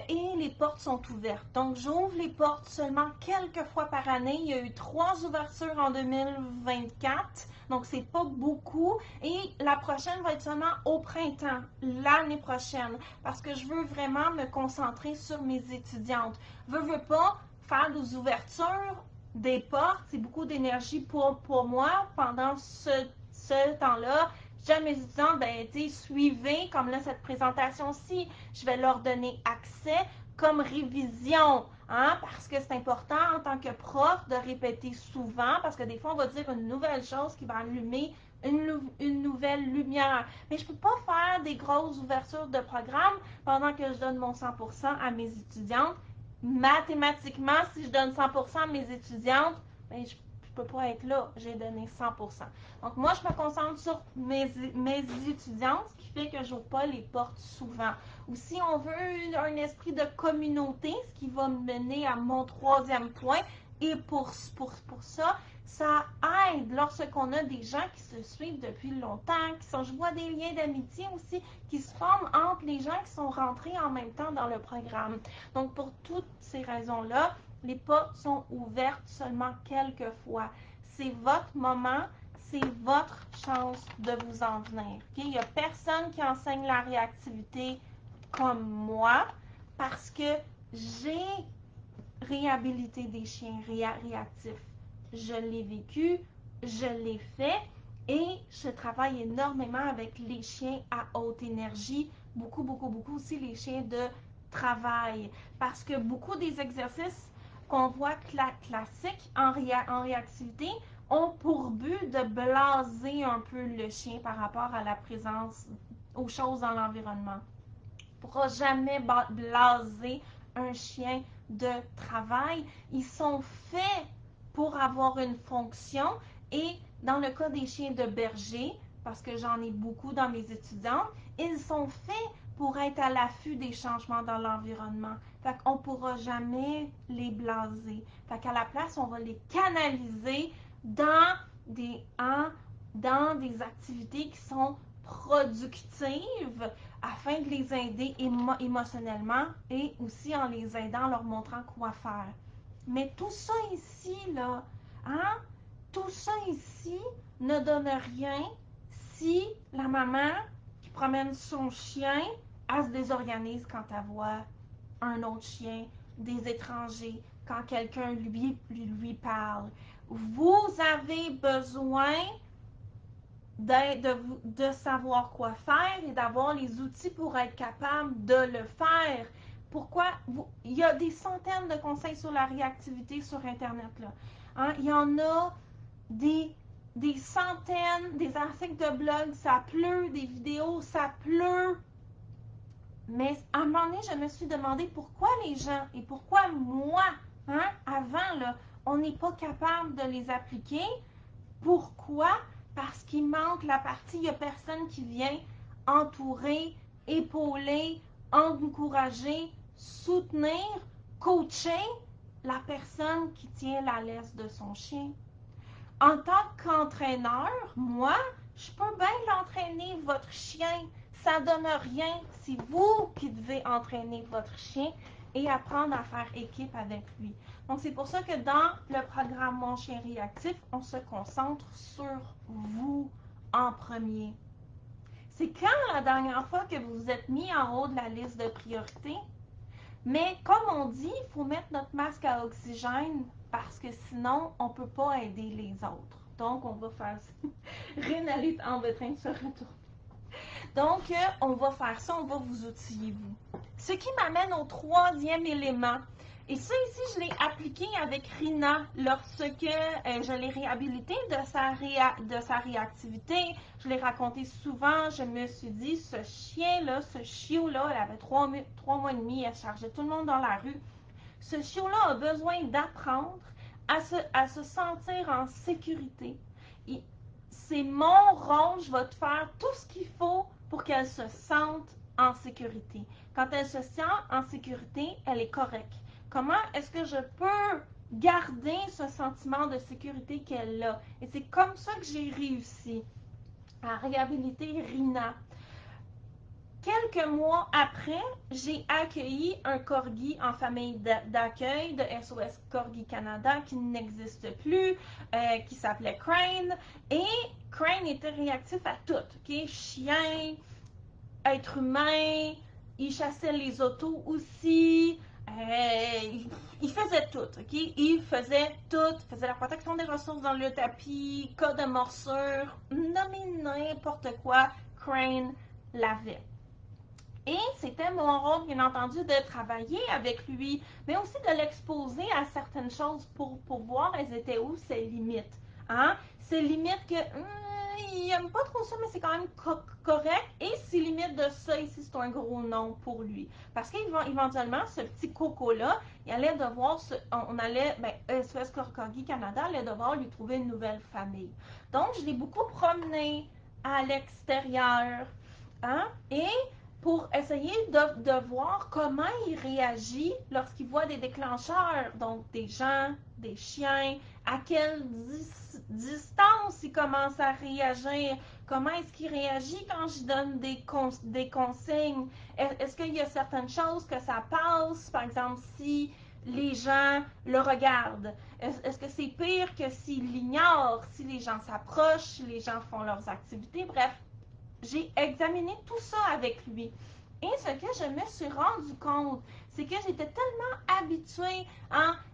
et les portes sont ouvertes. Donc, j'ouvre les portes seulement quelques fois par année. Il y a eu 3 ouvertures en 2024. Donc, c'est pas beaucoup. Et la prochaine va être seulement au printemps, l'année prochaine, parce que je veux vraiment me concentrer sur mes étudiantes. Veux pas faire des ouvertures des portes, c'est beaucoup d'énergie pour moi pendant ce temps-là. Je dis à mes étudiants, ben, suivez, comme là, cette présentation-ci, je vais leur donner accès comme révision, hein, parce que c'est important en tant que prof de répéter souvent, parce que des fois, on va dire une nouvelle chose qui va allumer une nouvelle lumière. Mais je ne peux pas faire des grosses ouvertures de programme pendant que je donne mon 100% à mes étudiantes. Mathématiquement, si je donne 100% à mes étudiantes, ben, je ne peux pas être là, j'ai donné 100%. Donc moi, je me concentre sur mes étudiantes, ce qui fait que je n'ouvre pas les portes souvent. Ou si on veut un esprit de communauté, ce qui va me mener à mon troisième point, et pour ça, ça aide lorsqu'on a des gens qui se suivent depuis longtemps, je vois des liens d'amitié aussi qui se forment entre les gens qui sont rentrés en même temps dans le programme. Donc, pour toutes ces raisons-là, les portes sont ouvertes seulement quelques fois. C'est votre moment, c'est votre chance de vous en venir. Okay? Il n'y a personne qui enseigne la réactivité comme moi parce que j'ai réhabilité des chiens réactifs. Je l'ai vécu, je l'ai fait et je travaille énormément avec les chiens à haute énergie, beaucoup aussi les chiens de travail parce que beaucoup des exercices qu'on voit classiques en réactivité ont pour but de blaser un peu le chien par rapport à la présence aux choses dans l'environnement. On ne pourra jamais blaser un chien de travail. Ils sont faits pour avoir une fonction et dans le cas des chiens de berger, parce que j'en ai beaucoup dans mes étudiants, ils sont faits pour être à l'affût des changements dans l'environnement. Fait qu'on ne pourra jamais les blaser. Fait qu'à la place, on va les canaliser dans des activités qui sont productives afin de les aider émotionnellement et aussi en les aidant, en leur montrant quoi faire. Mais tout ça ici, là, hein, tout ça ici ne donne rien si la maman qui promène son chien, elle se désorganise quand elle voit un autre chien, des étrangers, quand quelqu'un lui parle. Vous avez besoin de savoir quoi faire et d'avoir les outils pour être capable de le faire. Pourquoi? Il y a des centaines de conseils sur la réactivité sur Internet. Là. Hein? Il y en a des centaines, des articles de blog, ça pleut, des vidéos, ça pleut. Mais à un moment donné, je me suis demandé pourquoi les gens et pourquoi moi, hein, avant, là, on n'est pas capable de les appliquer. Pourquoi? Parce qu'il manque la partie, il n'y a personne qui vient entourer, épauler, encourager, soutenir, coacher la personne qui tient la laisse de son chien. En tant qu'entraîneur, moi, je peux bien l'entraîner, votre chien. ça donne rien. C'est vous qui devez entraîner votre chien et apprendre à faire équipe avec lui. Donc, c'est pour ça que dans le programme Mon Chien Réactif, on se concentre sur vous en premier. C'est quand la dernière fois que vous vous êtes mis en haut de la liste de priorités? Mais comme on dit, il faut mettre notre masque à oxygène parce que sinon, on ne peut pas aider les autres. Donc, on va faire ça. Rin, elle est en train de se retourner. Donc, on va faire ça, on va vous outiller, vous. Ce qui m'amène au troisième élément. Et ça, ici, je l'ai appliqué avec Rina lorsque je l'ai réhabilité de sa réactivité. Je l'ai raconté souvent. Je me suis dit, ce chien-là, ce chiot-là, elle avait 3 mois et demi, elle chargeait tout le monde dans la rue. Ce chiot-là a besoin d'apprendre à se sentir en sécurité. C'est mon rôle, je vais te faire tout ce qu'il faut pour qu'elle se sente en sécurité. Quand elle se sent en sécurité, elle est correcte. Comment est-ce que je peux garder ce sentiment de sécurité qu'elle a? Et c'est comme ça que j'ai réussi à réhabiliter Rina. Quelques mois après, j'ai accueilli un corgi en famille d'accueil de SOS Corgi Canada qui n'existe plus, qui s'appelait Crane. Et Crane était réactif à tout, ok? Chien, être humain, il chassait les autos aussi. Il faisait tout, ok? Il faisait tout. Il faisait la protection des ressources dans le tapis, cas de morsure, nommez n'importe quoi, Crane l'avait. Et c'était mon rôle, bien entendu, de travailler avec lui, mais aussi de l'exposer à certaines choses pour voir elles étaient où ses limites. Hein? Ses limites que il n'aime pas trop ça, mais c'est quand même correct. Et ses limites de ça ici, c'est un gros non pour lui. Parce qu'éventuellement, ce petit coco-là, il allait devoir, SOS Corgi Canada allait devoir lui trouver une nouvelle famille. Donc, je l'ai beaucoup promené à l'extérieur. Hein? Et pour essayer de voir comment il réagit lorsqu'il voit des déclencheurs, donc des gens, des chiens, à quelle distance il commence à réagir, comment est-ce qu'il réagit quand je donne des consignes, est-ce qu'il y a certaines choses que ça passe, par exemple si les gens le regardent, est-ce que c'est pire que s'il l'ignore, si les gens s'approchent, si les gens font leurs activités, bref. J'ai examiné tout ça avec lui. Et ce que je me suis rendu compte, c'est que j'étais tellement habituée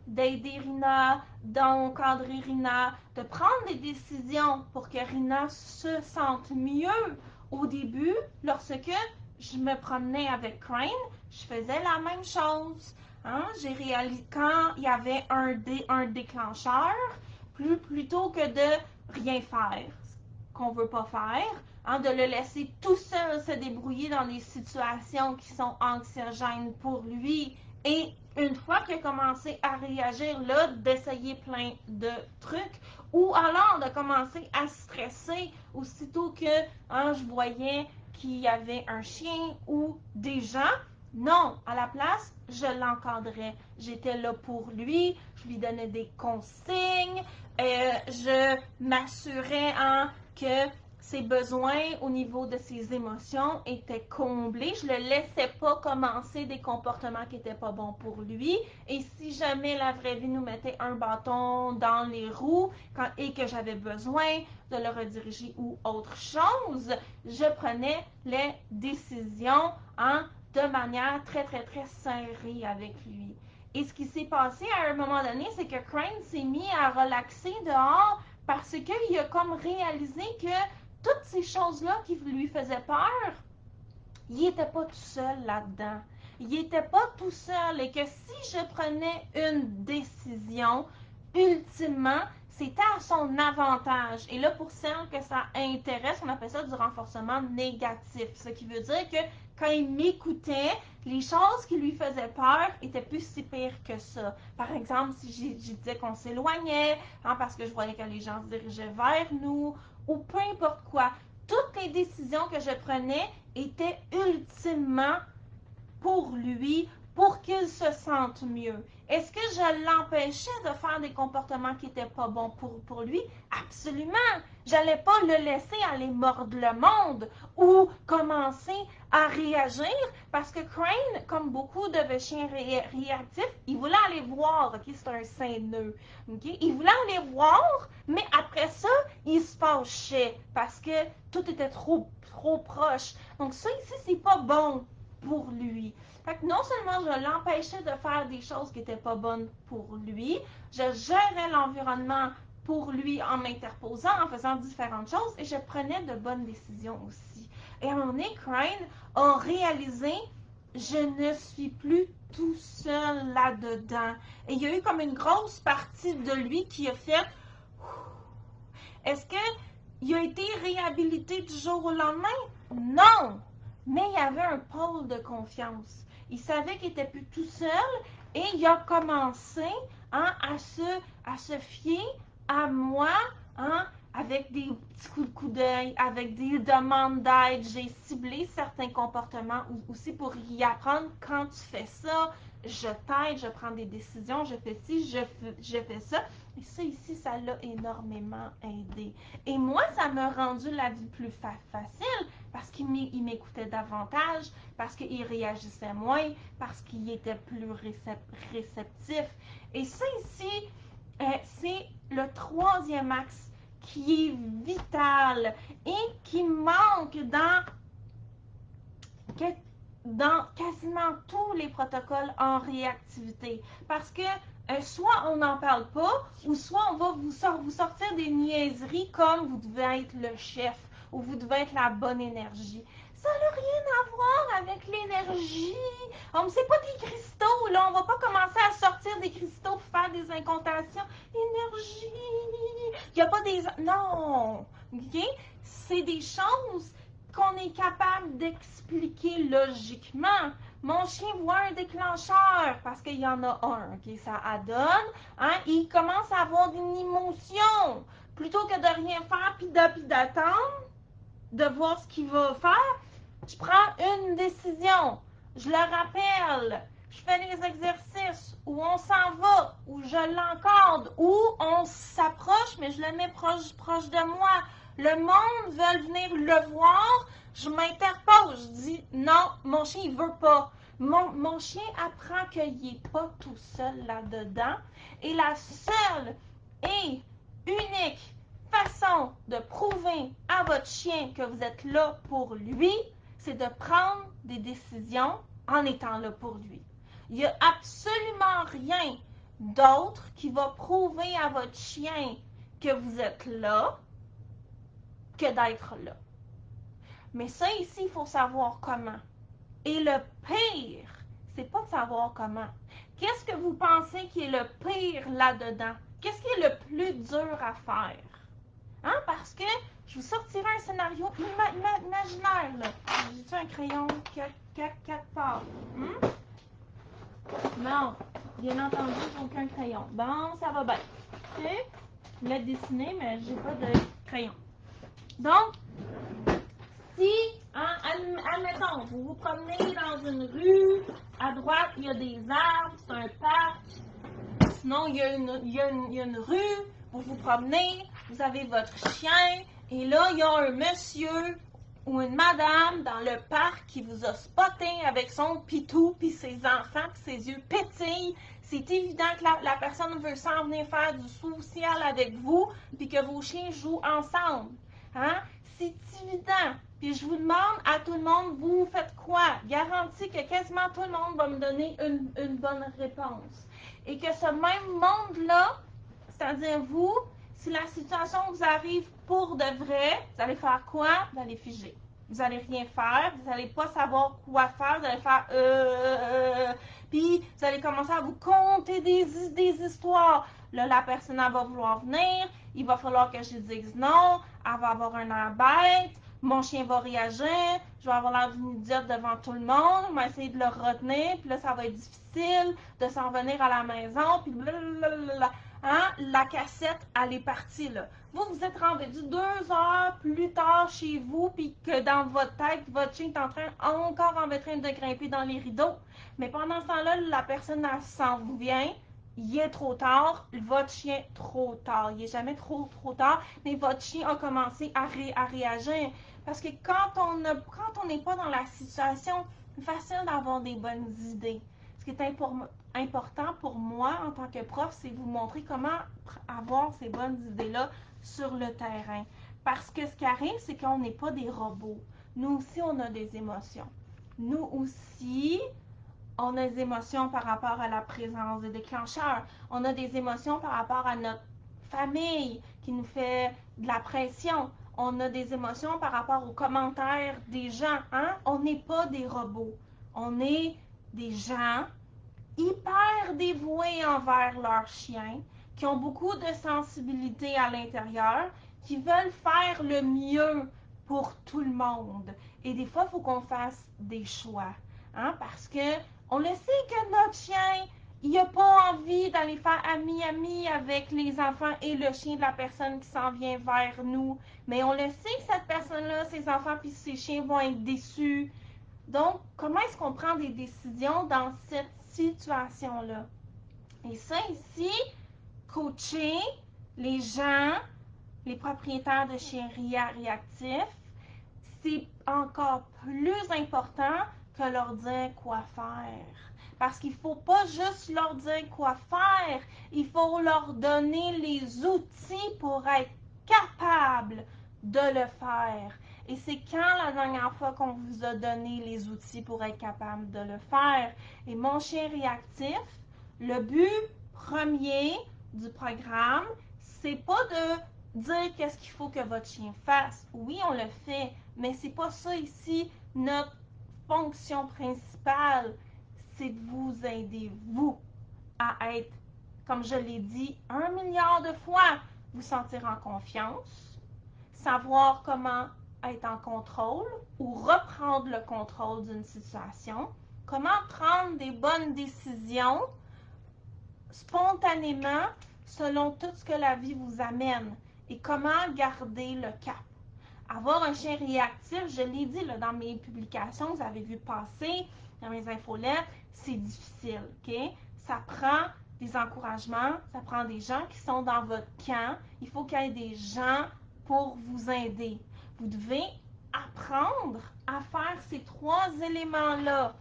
d'aider Rina, d'encadrer Rina, de prendre des décisions pour que Rina se sente mieux. Au début, lorsque je me promenais avec Crane, je faisais la même chose. J'ai réalisé quand il y avait un déclencheur, plutôt que de rien faire, qu'on ne veut pas faire, de le laisser tout seul se débrouiller dans des situations qui sont anxiogènes pour lui. Et une fois qu'il a commencé à réagir, là, d'essayer plein de trucs, ou alors de commencer à stresser aussitôt que je voyais qu'il y avait un chien ou des gens. Non, à la place, je l'encadrais. J'étais là pour lui, je lui donnais des consignes, je m'assurais que ses besoins au niveau de ses émotions étaient comblés. Je ne le laissais pas commencer des comportements qui n'étaient pas bons pour lui. Et si jamais la vraie vie nous mettait un bâton dans les roues et que j'avais besoin de le rediriger ou autre chose, je prenais les décisions de manière très, très, très serrée avec lui. Et ce qui s'est passé à un moment donné, c'est que Crane s'est mis à relaxer dehors parce qu'il a comme réalisé que toutes ces choses-là qui lui faisaient peur, il n'était pas tout seul là-dedans. Il n'était pas tout seul et que si je prenais une décision, ultimement, c'était à son avantage. Et là, pour celles que ça intéresse, on appelle ça du renforcement négatif. Ce qui veut dire que quand il m'écoutait, les choses qui lui faisaient peur étaient plus si pires que ça. Par exemple, si je disais qu'on s'éloignait, parce que je voyais que les gens se dirigeaient vers nous, ou peu importe quoi, toutes les décisions que je prenais étaient ultimement pour lui, pour qu'il se sente mieux. Est-ce que je l'empêchais de faire des comportements qui n'étaient pas bons pour lui? Absolument! J'allais pas le laisser aller mordre le monde ou commencer à réagir parce que Crane, comme beaucoup de chiens réactifs, il voulait aller voir, ok, c'est un saint-nœud, ok? Il voulait aller voir, mais après ça, il se fâchait parce que tout était trop proche. Donc ça ici, c'est pas bon pour lui. Fait que non seulement je l'empêchais de faire des choses qui n'étaient pas bonnes pour lui, je gérais l'environnement pour lui en m'interposant, en faisant différentes choses, et je prenais de bonnes décisions aussi. Et à un moment donné, Crane a réalisé, je ne suis plus tout seul là-dedans. Et il y a eu comme une grosse partie de lui qui a fait, est-ce qu'il a été réhabilité du jour au lendemain? Non! Mais il y avait un pôle de confiance. Il savait qu'il n'était plus tout seul et il a commencé à se fier à moi avec des petits coups d'œil, avec des demandes d'aide. J'ai ciblé certains comportements aussi pour y apprendre. Quand tu fais ça, je t'aide, je prends des décisions, je fais ci, je fais ça. Et ça ici, ça l'a énormément aidé. Et moi, ça m'a rendu la vie plus facile parce qu'il m'écoutait davantage, parce qu'il réagissait moins, parce qu'il était plus réceptif. Et ça ici, c'est le troisième axe qui est vital et qui manque dans quasiment tous les protocoles en réactivité. Parce que soit on n'en parle pas, ou soit on va vous sortir des niaiseries comme vous devez être le chef, ou vous devez être la bonne énergie. Ça n'a rien à voir avec l'énergie. C'est pas des cristaux, là. On va pas commencer à sortir des cristaux pour faire des incantations. Énergie. Il n'y a pas des... Non. OK? C'est des choses qu'on est capable d'expliquer logiquement. Mon chien voit un déclencheur, parce qu'il y en a un, ok, ça adonne, il commence à avoir une émotion. Plutôt que de rien faire puis d'attendre, de voir ce qu'il va faire, je prends une décision. Je le rappelle. Je fais les exercices, où on s'en va, où je l'encadre, où on s'approche, mais je le mets proche de moi. Le monde veut venir le voir, je m'interpose, je dis non, mon chien il veut pas. Mon chien apprend qu'il n'est pas tout seul là-dedans. Et la seule et unique façon de prouver à votre chien que vous êtes là pour lui, c'est de prendre des décisions en étant là pour lui. Il n'y a absolument rien d'autre qui va prouver à votre chien que vous êtes là que d'être là. Mais ça ici, il faut savoir comment. Et le pire, c'est pas de savoir comment. Qu'est-ce que vous pensez qui est le pire là-dedans? Qu'est-ce qui est le plus dur à faire? Parce que je vous sortirai un scénario imaginaire, là. J'ai-tu un crayon quelque part? Non, bien entendu, j'ai aucun crayon. Bon, ça va bien. OK? Je voulais dessiner, mais j'ai pas de crayon. Donc, si, admettons, vous vous promenez dans une rue, à droite, il y a des arbres, c'est un parc. Sinon, il y a une rue, vous vous promenez, vous avez votre chien, et là, il y a un monsieur ou une madame dans le parc qui vous a spoté avec son pitou, puis ses enfants, puis ses yeux pétillent. C'est évident que la personne veut s'en venir faire du social avec vous, puis que vos chiens jouent ensemble. C'est évident. Puis je vous demande à tout le monde, vous faites quoi? Garantie que quasiment tout le monde va me donner une bonne réponse. Et que ce même monde-là, c'est-à-dire vous, si la situation vous arrive pour de vrai, vous allez faire quoi? Vous allez figer. Vous allez rien faire, vous n'allez pas savoir quoi faire, vous allez faire puis vous allez commencer à vous conter des histoires. Là, la personne elle va vouloir venir, il va falloir que je lui dise non, elle va avoir un air bête, mon chien va réagir, je vais avoir l'air d'une idiote devant tout le monde, on va essayer de le retenir, puis là, ça va être difficile de s'en venir à la maison, puis blablabla. hein, la cassette, elle est partie, là. Vous êtes rendu 2 heures plus tard chez vous, puis que dans votre tête, votre chien est encore en train de grimper dans les rideaux. Mais pendant ce temps-là, la personne, elle s'en vient, il est trop tard, votre chien, trop tard. Il n'est jamais trop tard, mais votre chien a commencé à réagir. Parce que quand on n'est pas dans la situation, c'est facile d'avoir des bonnes idées. Ce qui est important pour moi en tant que prof, c'est vous montrer comment avoir ces bonnes idées-là sur le terrain. Parce que ce qui arrive, c'est qu'on n'est pas des robots. Nous aussi, on a des émotions. Nous aussi, on a des émotions par rapport à la présence des déclencheurs. On a des émotions par rapport à notre famille qui nous fait de la pression. On a des émotions par rapport aux commentaires des gens. Hein? On n'est pas des robots. On est des gens hyper dévoués envers leurs chiens, qui ont beaucoup de sensibilité à l'intérieur, qui veulent faire le mieux pour tout le monde. Et des fois, il faut qu'on fasse des choix. Hein? Parce que on le sait que notre chien, il n'a pas envie d'aller faire ami avec les enfants et le chien de la personne qui s'en vient vers nous. Mais on le sait que cette personne-là, ses enfants puis ses chiens vont être déçus. Donc, comment est-ce qu'on prend des décisions dans cette situation-là? Et ça ici, coacher les gens, les propriétaires de chiens réactifs, c'est encore plus important que leur dire quoi faire. Parce qu'il ne faut pas juste leur dire quoi faire, il faut leur donner les outils pour être capable de le faire. Et c'est quand la dernière fois qu'on vous a donné les outils pour être capable de le faire? Et mon chien réactif, le but premier du programme, c'est pas de dire qu'est-ce qu'il faut que votre chien fasse. Oui, on le fait, mais c'est pas ça ici notre fonction principale. C'est de vous aider, vous, à être, comme je l'ai dit 1 milliard de fois, vous sentir en confiance, savoir comment être en contrôle ou reprendre le contrôle d'une situation, comment prendre des bonnes décisions spontanément selon tout ce que la vie vous amène et comment garder le cap. Avoir un chien réactif, je l'ai dit là, dans mes publications, vous avez vu passer, dans mes infolettes, c'est difficile, ok? Ça prend des encouragements, ça prend des gens qui sont dans votre camp. Il faut qu'il y ait des gens pour vous aider. Vous devez apprendre à faire ces 3 éléments-là.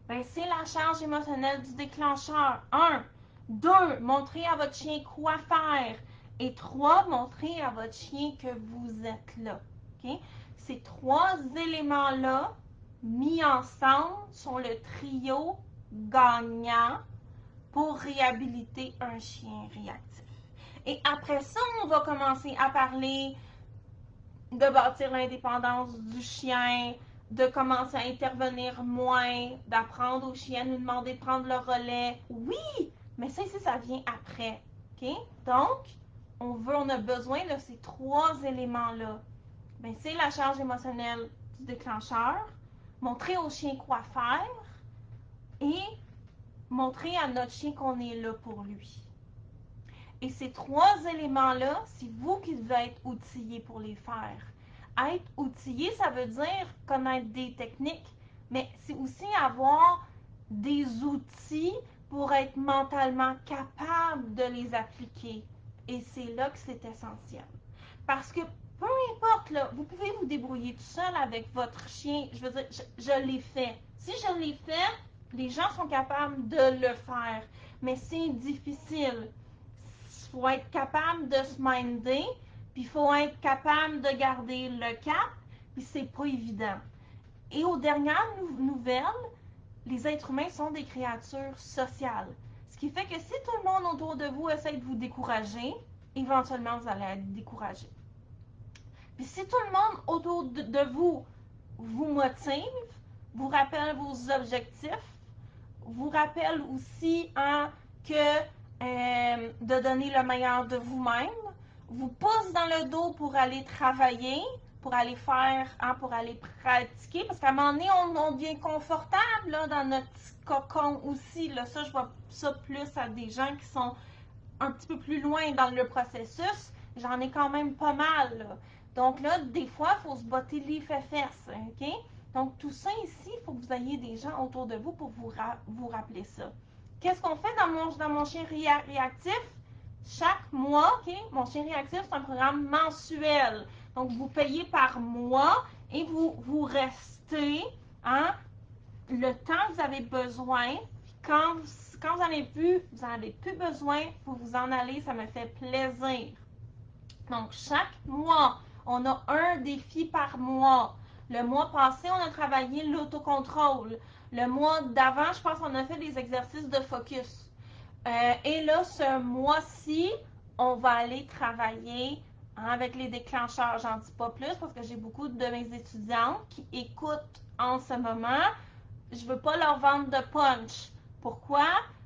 Ben, c'est la charge émotionnelle du déclencheur. 1. 2. Montrer à votre chien quoi faire. Et 3. Montrer à votre chien que vous êtes là. Okay? Ces 3 éléments-là, mis ensemble, sont le trio gagnant pour réhabiliter un chien réactif. Et après ça, on va commencer à parler de bâtir l'indépendance du chien, de commencer à intervenir moins, d'apprendre au chien à nous demander de prendre le relais. Oui, mais ça ici, ça vient après. OK? Donc, on a besoin de ces 3 éléments-là. Ben, c'est la charge émotionnelle du déclencheur, montrer au chien quoi faire et montrer à notre chien qu'on est là pour lui. Et ces 3 éléments-là, c'est vous qui devez être outillé pour les faire. Être outillé, ça veut dire connaître des techniques, mais c'est aussi avoir des outils pour être mentalement capable de les appliquer. Et c'est là que c'est essentiel. Parce que peu importe, là, vous pouvez vous débrouiller tout seul avec votre chien. Je veux dire, je l'ai fait. Si je l'ai fait, les gens sont capables de le faire. Mais c'est difficile. Il faut être capable de se minder, puis il faut être capable de garder le cap, puis c'est pas évident. Et aux dernières nouvelles, les êtres humains sont des créatures sociales. Ce qui fait que si tout le monde autour de vous essaie de vous décourager, éventuellement vous allez être découragé. Puis si tout le monde autour de vous vous motive, vous rappelle vos objectifs, vous rappelle aussi que de donner le meilleur de vous-même, vous pousse dans le dos pour aller travailler, pour aller faire, pour aller pratiquer, parce qu'à un moment donné, on devient confortable là, dans notre petit cocon aussi. Là, ça, je vois ça plus à des gens qui sont un petit peu plus loin dans le processus, j'en ai quand même pas mal, là. Donc là, des fois, il faut se botter les fesses, OK? Donc tout ça ici, il faut que vous ayez des gens autour de vous pour vous rappeler ça. Qu'est-ce qu'on fait dans mon chien réactif? Chaque mois, OK? Mon chien réactif, c'est un programme mensuel. Donc, vous payez par mois et vous restez, hein, le temps que vous avez besoin. Quand vous n'en avez plus besoin, vous vous en allez, ça me fait plaisir. Donc, chaque mois, on a un défi par mois. Le mois passé, on a travaillé l'autocontrôle. Le mois d'avant, je pense qu'on a fait des exercices de focus. Et là, ce mois-ci, on va aller travailler avec les déclencheurs. J'en dis pas plus parce que j'ai beaucoup de mes étudiantes qui écoutent en ce moment. Je veux pas leur vendre de punch. Pourquoi?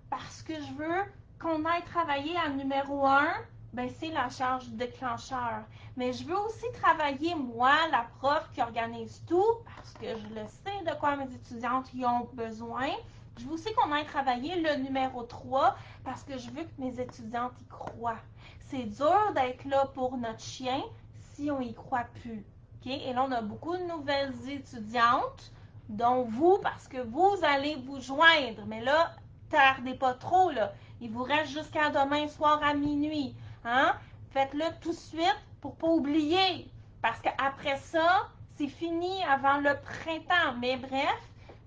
Parce que je veux qu'on aille travailler à numéro 1, ben c'est la charge du déclencheur. Mais je veux aussi travailler, moi, la prof qui organise tout, parce que je le sais de quoi mes étudiantes y ont besoin. Je veux aussi qu'on aille travailler le numéro 3 parce que je veux que mes étudiantes y croient. C'est dur d'être là pour notre chien si on y croit plus. Okay? Et là, on a beaucoup de nouvelles étudiantes, dont vous, parce que vous allez vous joindre. Mais là, tardez pas trop, là. Il vous reste jusqu'à demain soir à minuit. Hein? Faites-le tout de suite pour pas oublier. Parce qu'après ça, c'est fini avant le printemps. Mais bref,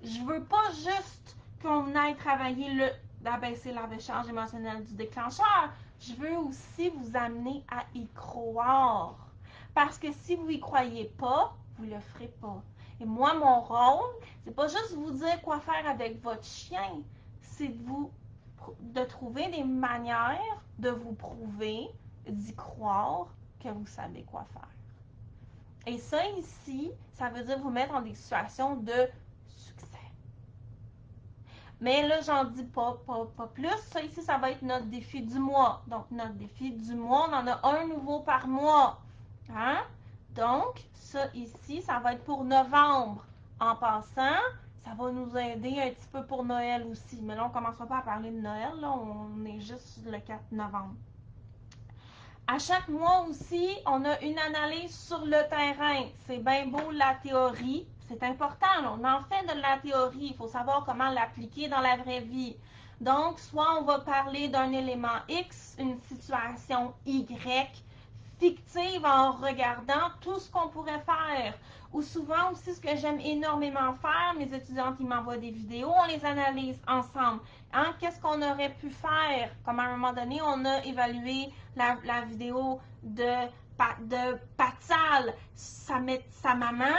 je veux pas juste qu'on aille travailler d'abaisser la charge émotionnelle du déclencheur. Je veux aussi vous amener à y croire. Parce que si vous y croyez pas, vous le ferez pas. Et moi, mon rôle, c'est pas juste vous dire quoi faire avec votre chien, c'est de trouver des manières de vous prouver, d'y croire que vous savez quoi faire. Et ça ici, ça veut dire vous mettre dans des situations de succès. Mais là, j'en dis pas plus. Ça ici, ça va être notre défi du mois. Donc, notre défi du mois, on en a un nouveau par mois. Hein? Donc, ça ici, ça va être pour novembre. En passant, ça va nous aider un petit peu pour Noël aussi. Mais là, on ne commencera pas à parler de Noël. Là, on est juste le 4 novembre. À chaque mois aussi, on a une analyse sur le terrain. C'est bien beau la théorie. C'est important. Là, on en fait de la théorie. Il faut savoir comment l'appliquer dans la vraie vie. Donc, soit on va parler d'un élément X, une situation Y, fictive en regardant tout ce qu'on pourrait faire. Ou souvent aussi, ce que j'aime énormément faire, mes étudiantes, ils m'envoient des vidéos, on les analyse ensemble. Hein? Qu'est-ce qu'on aurait pu faire? Comme à un moment donné, on a évalué la vidéo de Patsal. Sa maman,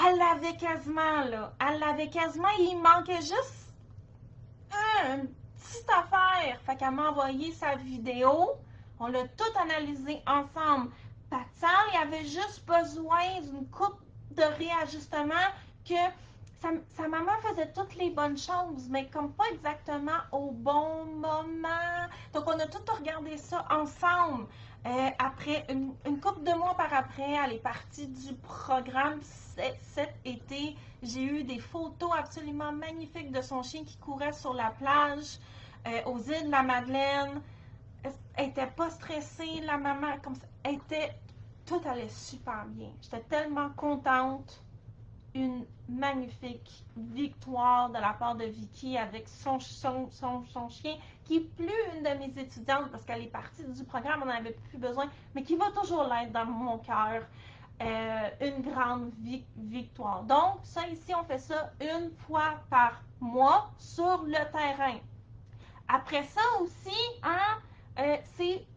elle l'avait quasiment, là. Elle l'avait quasiment, il manquait juste une petite affaire. Fait qu'elle m'a envoyé sa vidéo. On l'a tout analysé ensemble. Patsal, il avait juste besoin d'une coupe de réajustement que sa maman faisait toutes les bonnes choses, mais comme pas exactement au bon moment. Donc, on a tout regardé ça ensemble. Après, une couple de mois par après, elle est partie du programme cet été. J'ai eu des photos absolument magnifiques de son chien qui courait sur la plage aux îles de la Madeleine. Elle était pas stressée, la maman, comme ça. Tout allait super bien. J'étais tellement contente. Une magnifique victoire de la part de Vicky avec son chien, qui est plus une de mes étudiantes parce qu'elle est partie du programme, on n'en avait plus besoin, mais qui va toujours l'être dans mon cœur. Une grande victoire. Donc, ça ici, on fait ça une fois par mois sur le terrain. Après ça aussi, hein,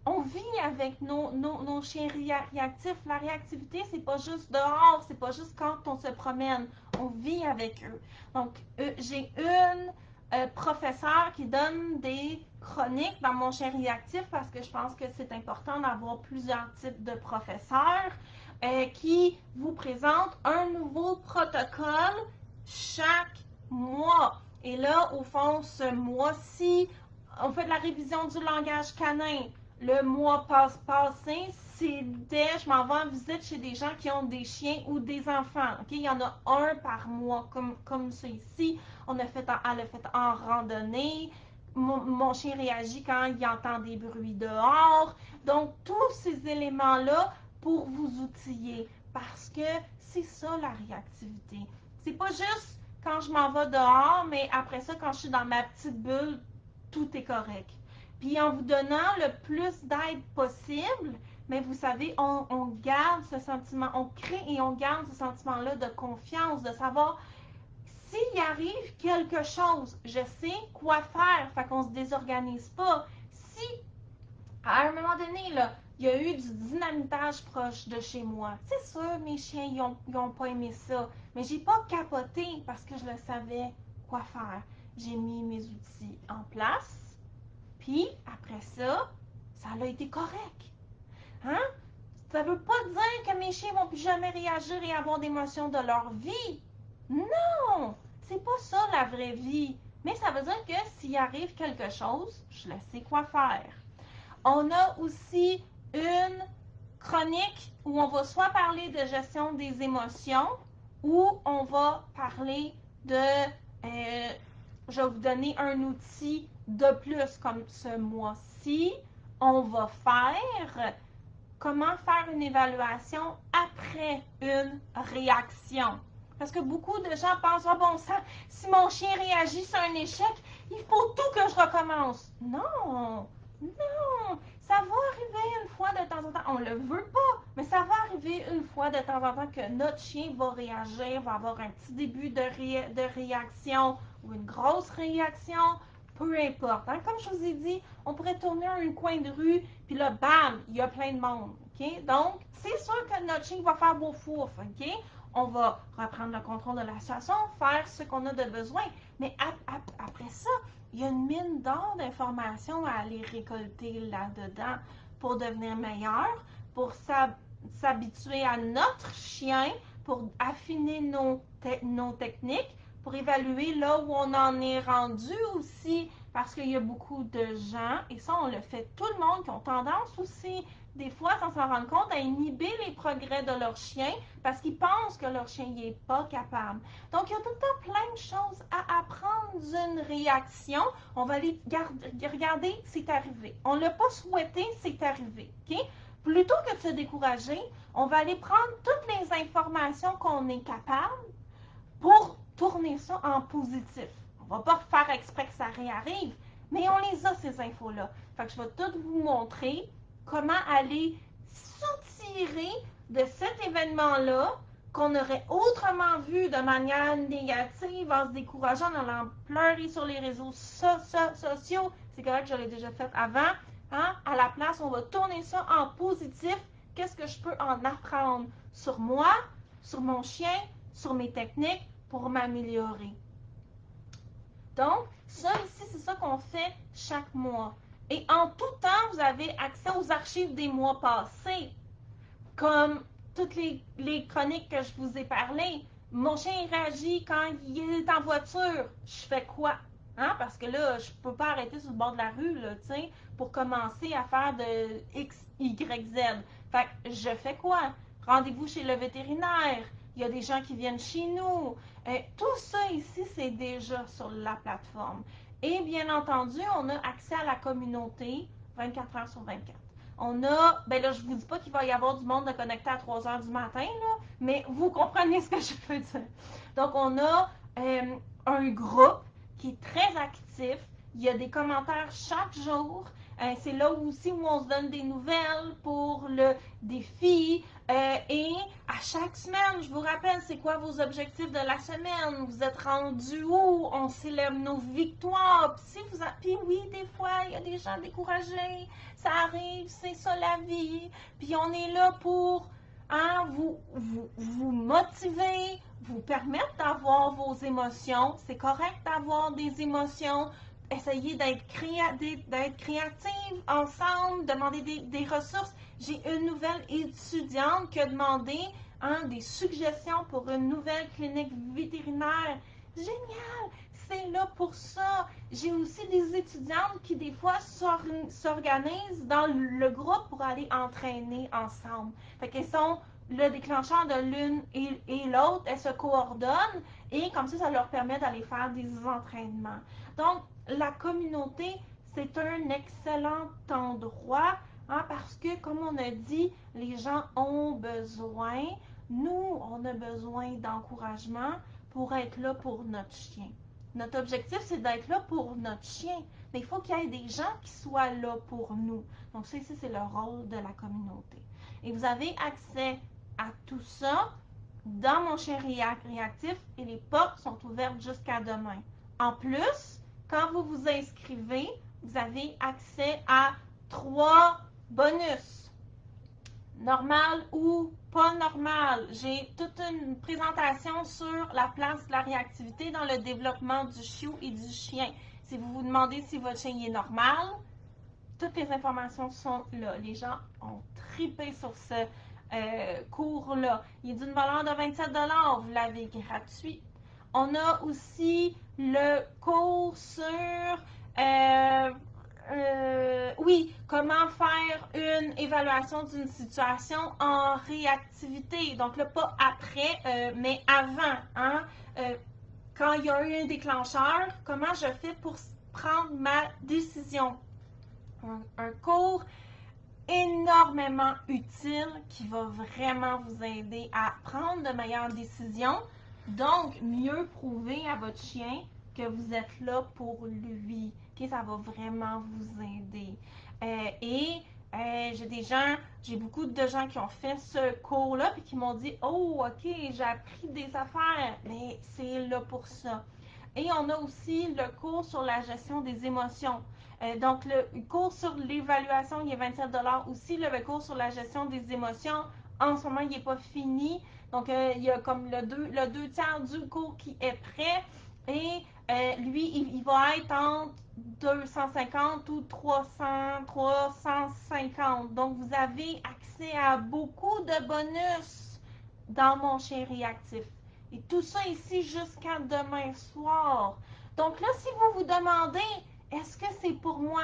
on vit avec nos chiens réactifs. La réactivité, c'est pas juste dehors, c'est pas juste quand on se promène. On vit avec eux. Donc, j'ai une professeure qui donne des chroniques dans mon chien réactif parce que je pense que c'est important d'avoir plusieurs types de professeurs qui vous présentent un nouveau protocole chaque mois. Et là, au fond, ce mois-ci, on fait de la révision du langage canin. Le mois passé, c'était, je m'en vais en visite chez des gens qui ont des chiens ou des enfants. Okay? Il y en a un par mois, comme ça ici. Elle a fait en randonnée. mon chien réagit quand il entend des bruits dehors. Donc, tous ces éléments-là pour vous outiller parce que c'est ça la réactivité. C'est pas juste quand je m'en vais dehors, mais après ça, quand je suis dans ma petite bulle, tout est correct. Puis en vous donnant le plus d'aide possible, mais vous savez, on garde ce sentiment, on crée et on garde ce sentiment-là de confiance, de savoir s'il arrive quelque chose, je sais quoi faire, fait qu'on se désorganise pas. Si, à un moment donné, là, il y a eu du dynamitage proche de chez moi, c'est sûr, mes chiens, ils ont pas aimé ça, mais j'ai pas capoté parce que je le savais quoi faire. J'ai mis mes outils en place, puis après ça, ça a été correct. Hein? Ça veut pas dire que mes chiens vont plus jamais réagir et avoir d'émotions de leur vie. Non! C'est pas ça la vraie vie. Mais ça veut dire que s'il arrive quelque chose, je le sais quoi faire. On a aussi une chronique où on va soit parler de gestion des émotions ou on va parler de je vais vous donner un outil de plus comme ce mois-ci. On va faire comment faire une évaluation après une réaction. Parce que beaucoup de gens pensent, ah bon sang, si mon chien réagit sur un échec, il faut tout que je recommence. Non, non, ça va arriver une fois de temps en temps. On le veut pas, mais ça va arriver une fois de temps en temps que notre chien va réagir, va avoir un petit début de réaction ou une grosse réaction, peu importe. Hein? Comme je vous ai dit, on pourrait tourner un coin de rue, puis là, bam, il y a plein de monde. Okay? Donc, c'est sûr que notre chien va faire beau fouf. Okay? On va reprendre le contrôle de la situation, faire ce qu'on a de besoin. Mais après ça, il y a une mine d'or d'informations à aller récolter là-dedans pour devenir meilleur, pour s'habituer à notre chien, pour affiner nos techniques, pour évaluer là où on en est rendu aussi, parce qu'il y a beaucoup de gens, et ça on le fait tout le monde, qui ont tendance aussi, des fois sans s'en rendre compte, à inhiber les progrès de leur chien parce qu'ils pensent que leur chien n'est pas capable. Donc il y a tout le temps plein de choses à apprendre d'une réaction. On va aller regarder, c'est arrivé. On ne l'a pas souhaité, c'est arrivé. Okay? Plutôt que de se décourager, on va aller prendre toutes les informations qu'on est capable pour tourner ça en positif. On va pas faire exprès que ça réarrive, mais on les a, ces infos-là. Fait que je vais tout vous montrer comment aller soutirer de cet événement-là qu'on aurait autrement vu de manière négative en se décourageant, en allant pleurer sur les réseaux sociaux. C'est correct, je l'ai déjà fait avant. Hein? À la place, on va tourner ça en positif. Qu'est-ce que je peux en apprendre sur moi, sur mon chien, sur mes techniques pour m'améliorer. Donc, ça ici, c'est ça qu'on fait chaque mois. Et en tout temps, vous avez accès aux archives des mois passés, comme toutes les chroniques que je vous ai parlé. Mon chien réagit quand il est en voiture. Je fais quoi? Hein? Parce que là, je peux pas arrêter sur le bord de la rue là, pour commencer à faire de X, Y, Z. Fait que je fais quoi? Rendez-vous chez le vétérinaire. Il y a des gens qui viennent chez nous. Tout ça ici, c'est déjà sur la plateforme. Et bien entendu, on a accès à la communauté 24 heures sur 24. On a, ben là, je vous dis pas qu'il va y avoir du monde de connecté à 3 heures du matin, là, mais vous comprenez ce que je veux dire. Donc, on a un groupe qui est très actif. Il y a des commentaires chaque jour. C'est là aussi où on se donne des nouvelles pour le défi. Et à chaque semaine, je vous rappelle, c'est quoi vos objectifs de la semaine? Vous êtes rendus où? On célèbre nos victoires. Puis oui, des fois, il y a des gens découragés. Ça arrive, c'est ça la vie. Puis on est là pour vous motiver, vous permettre d'avoir vos émotions. C'est correct d'avoir des émotions. Essayez d'être créative ensemble, demander des ressources. J'ai une nouvelle étudiante qui a demandé des suggestions pour une nouvelle clinique vétérinaire. Génial! C'est là pour ça. J'ai aussi des étudiantes qui, des fois, s'organisent dans le groupe pour aller entraîner ensemble. Fait qu'elles sont le déclencheur de l'une et l'autre. Elles se coordonnent et comme ça leur permet d'aller faire des entraînements. Donc, la communauté, c'est un excellent endroit parce que, comme on a dit, les gens ont besoin, nous, on a besoin d'encouragement pour être là pour notre chien. Notre objectif, c'est d'être là pour notre chien, mais il faut qu'il y ait des gens qui soient là pour nous. Donc ça, ici, c'est le rôle de la communauté. Et vous avez accès à tout ça dans mon chien réactif et les portes sont ouvertes jusqu'à demain. En plus, quand vous vous inscrivez, vous avez accès à 3 bonus. Normal ou pas normal. J'ai toute une présentation sur la place de la réactivité dans le développement du chiot et du chien. Si vous vous demandez si votre chien est normal, toutes les informations sont là. Les gens ont tripé sur ce cours-là. Il est d'une valeur de 27$. Vous l'avez gratuit. On a aussi le cours sur oui, comment faire une évaluation d'une situation en réactivité. Donc là, pas après, mais avant. Quand il y a eu un déclencheur, comment je fais pour prendre ma décision. Un cours énormément utile qui va vraiment vous aider à prendre de meilleures décisions. Donc, mieux prouver à votre chien que vous êtes là pour lui. Okay, ça va vraiment vous aider. J'ai beaucoup de gens qui ont fait ce cours-là et qui m'ont dit « Oh, ok, j'ai appris des affaires. » Mais c'est là pour ça. Et on a aussi le cours sur la gestion des émotions. Donc, le cours sur l'évaluation, il est 27$ aussi. Le cours sur la gestion des émotions, en ce moment, il n'est pas fini. Donc, il y a comme le 2/3 du cours qui est prêt. Et lui, il va être entre 250 ou 350. Donc, vous avez accès à beaucoup de bonus dans mon chien réactif. Et tout ça ici jusqu'à demain soir. Donc là, si vous vous demandez, est-ce que c'est pour moi?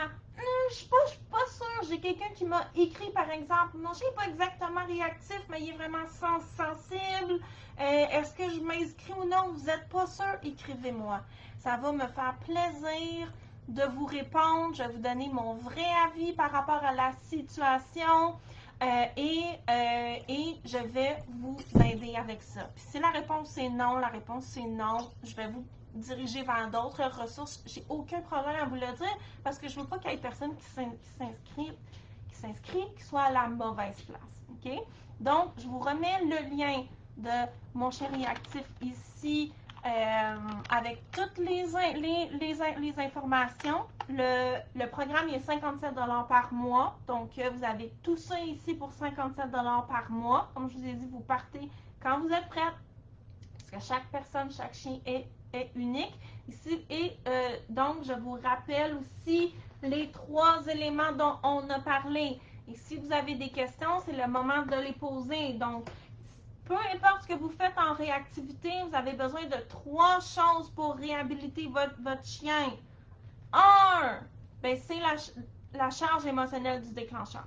Je suis pas sûre. J'ai quelqu'un qui m'a écrit, par exemple, mon chien n'est pas exactement réactif, mais il est vraiment sensible. Est-ce que je m'inscris ou non? Vous n'êtes pas sûr? Écrivez-moi. Ça va me faire plaisir de vous répondre. Je vais vous donner mon vrai avis par rapport à la situation. Et je vais vous aider avec ça. Puis si la réponse est non, je vais vous diriger vers d'autres ressources. J'ai aucun problème à vous le dire parce que je ne veux pas qu'il y ait personne qui s'inscrit, qui soit à la mauvaise place. OK? Donc, je vous remets le lien de mon chien réactif ici avec toutes les informations. Le programme est 57$ par mois. Donc, vous avez tout ça ici pour 57$ par mois. Comme je vous ai dit, vous partez quand vous êtes prête. Parce que chaque personne, chaque chien est unique. Ici, et donc, je vous rappelle aussi les 3 éléments dont on a parlé. Et si vous avez des questions, c'est le moment de les poser. Donc, peu importe ce que vous faites en réactivité, vous avez besoin de 3 choses pour réhabiliter votre chien. 1, ben, c'est la charge émotionnelle du déclencheur.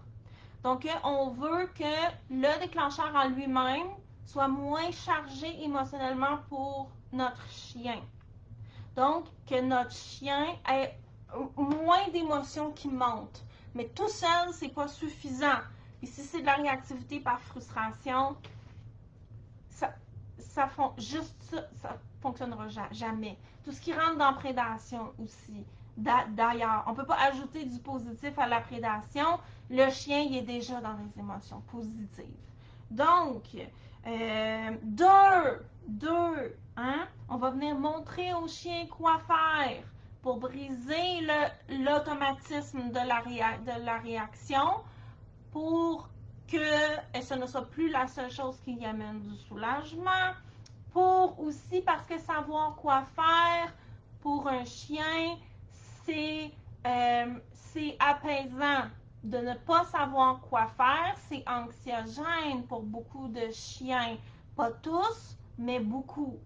Donc, on veut que le déclencheur en lui-même soit moins chargé émotionnellement pour notre chien. Donc, que notre chien ait moins d'émotions qui montent. Mais tout seul, c'est pas suffisant. Et si c'est de la réactivité par frustration, ça fonctionnera jamais. Tout ce qui rentre dans prédation aussi. D'ailleurs, on ne peut pas ajouter du positif à la prédation. Le chien, il est déjà dans les émotions positives. Donc, on va venir montrer au chien quoi faire pour briser l'automatisme de la réaction pour que ce ne soit plus la seule chose qui y amène du soulagement, pour aussi parce que savoir quoi faire pour un chien, c'est apaisant. De ne pas savoir quoi faire, c'est anxiogène pour beaucoup de chiens. Pas tous, mais beaucoup.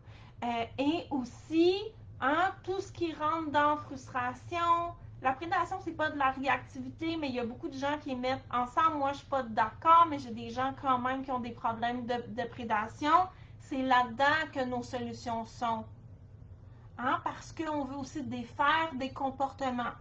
Et aussi, tout ce qui rentre dans frustration. La prédation, c'est pas de la réactivité, mais il y a beaucoup de gens qui mettent ensemble. Moi, je suis pas d'accord, mais j'ai des gens quand même qui ont des problèmes de prédation. C'est là-dedans que nos solutions sont. hein, parce qu'on veut aussi défaire des comportements.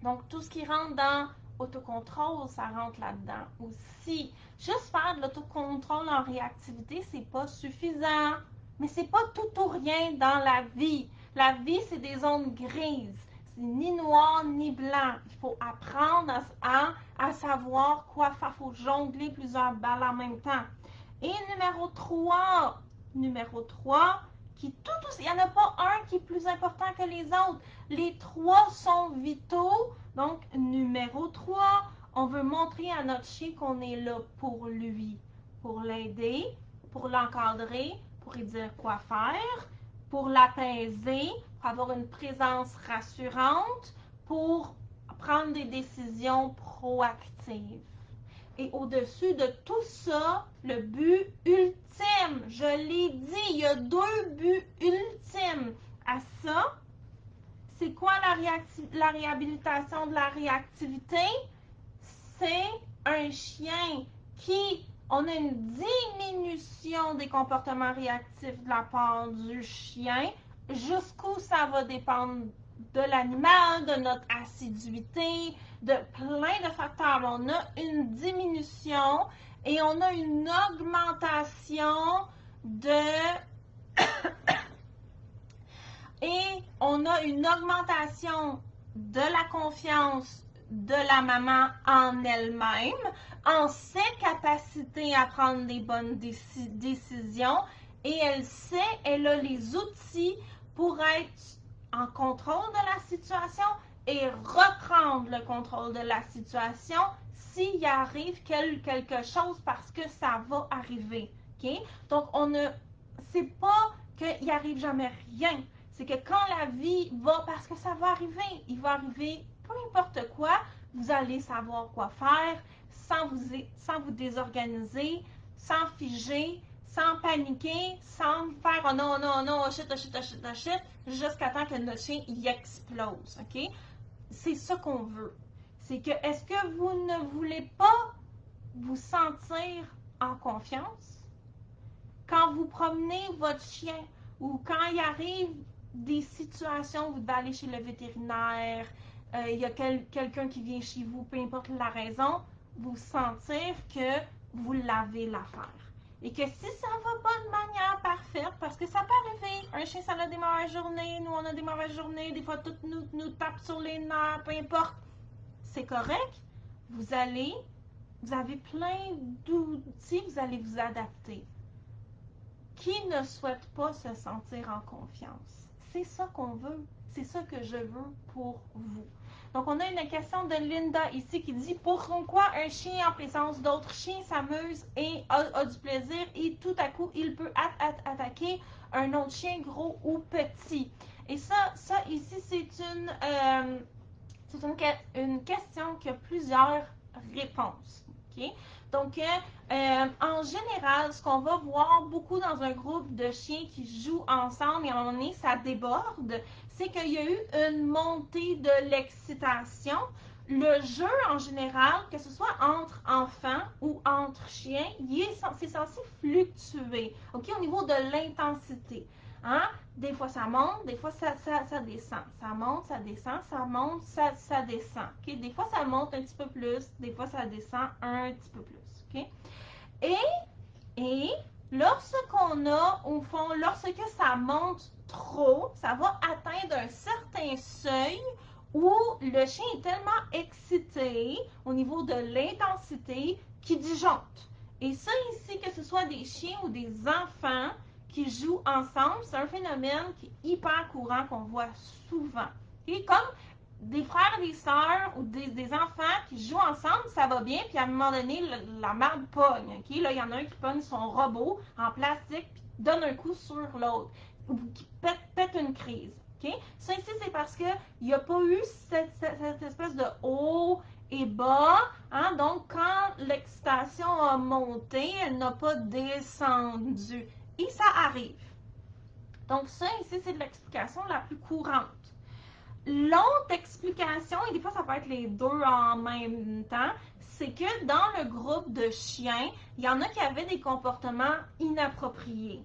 Donc, tout ce qui rentre dans autocontrôle, ça rentre là-dedans aussi. Juste faire de l'autocontrôle en réactivité, c'est pas suffisant. Mais c'est pas tout ou rien dans la vie. La vie, c'est des zones grises. C'est ni noir ni blanc. Il faut apprendre à savoir quoi faire. Il faut jongler plusieurs balles en même temps. Et numéro 3, il n'y en a pas un qui est plus important que les autres. Les trois sont vitaux. Donc, numéro 3, on veut montrer à notre chien qu'on est là pour lui, pour l'aider, pour l'encadrer, pour lui dire quoi faire, pour l'apaiser, pour avoir une présence rassurante, pour prendre des décisions proactives. Et au-dessus de tout ça, le but ultime, je l'ai dit, il y a 2 buts ultimes à ça. C'est quoi la réhabilitation de la réactivité? C'est un chien on a une diminution des comportements réactifs de la part du chien. Jusqu'où ça va dépendre de l'animal, de notre assiduité, de plein de facteurs. On a une diminution et on a une augmentation de la confiance de la maman en elle-même, en ses capacités à prendre des bonnes décisions, et elle a les outils pour être en contrôle de la situation et reprendre le contrôle de la situation s'il arrive quelque chose, parce que ça va arriver. Okay? Donc, c'est pas qu'il arrive jamais rien. C'est que quand la vie va, parce que ça va arriver, il va arriver peu importe quoi, vous allez savoir quoi faire sans vous désorganiser, sans figer, sans paniquer, sans faire oh non, non, non, oh shit, jusqu'à temps que notre chien y explose. OK? C'est ça qu'on veut. C'est que, est-ce que vous ne voulez pas vous sentir en confiance? Quand vous promenez votre chien ou quand il arrive des situations où vous devez aller chez le vétérinaire, il y a quelqu'un qui vient chez vous, peu importe la raison, vous sentir que vous l'avez l'affaire. Et que si ça ne va pas de manière parfaite, parce que ça peut arriver, un chien ça a des mauvaises journées, nous on a des mauvaises journées, des fois tout nous tape sur les nerfs, peu importe, c'est correct, vous avez plein d'outils, vous allez vous adapter. Qui ne souhaite pas se sentir en confiance? C'est ça qu'on veut. C'est ça que je veux pour vous. Donc, on a une question de Linda ici qui dit « Pourquoi un chien en présence d'autres chiens s'amuse et a du plaisir et tout à coup, il peut attaquer un autre chien gros ou petit? » Et ça ici, c'est une question qui a plusieurs réponses. Okay? Donc, en général, ce qu'on va voir beaucoup dans un groupe de chiens qui jouent ensemble et à un moment donné, ça déborde, c'est qu'il y a eu une montée de l'excitation. Le jeu, en général, que ce soit entre enfants ou entre chiens, c'est censé fluctuer, okay, au niveau de l'intensité. Hein? Des fois, ça monte, des fois, ça descend. Ça monte, ça descend, ça monte, ça descend. Okay? Des fois, ça monte un petit peu plus, des fois, ça descend un petit peu plus. Okay? Et lorsqu'on a, au fond, lorsque ça monte trop, ça va atteindre un certain seuil où le chien est tellement excité au niveau de l'intensité qu'il disjoncte. Et ça ici, que ce soit des chiens ou des enfants qui jouent ensemble, c'est un phénomène qui est hyper courant qu'on voit souvent. Et comme des frères et des sœurs ou des enfants qui jouent ensemble, ça va bien, puis à un moment donné, la merde pogne. Okay? Là, il y en a un qui pogne son robot en plastique, puis donne un coup sur l'autre, ou qui pète une crise. Okay? Ça ici, c'est parce qu'il n'y a pas eu cette espèce de haut et bas. Hein? Donc, quand l'excitation a monté, elle n'a pas descendu. Et ça arrive. Donc, ça ici, c'est l'explication la plus courante. L'autre explication, et des fois ça peut être les deux en même temps, c'est que dans le groupe de chiens, il y en a qui avaient des comportements inappropriés.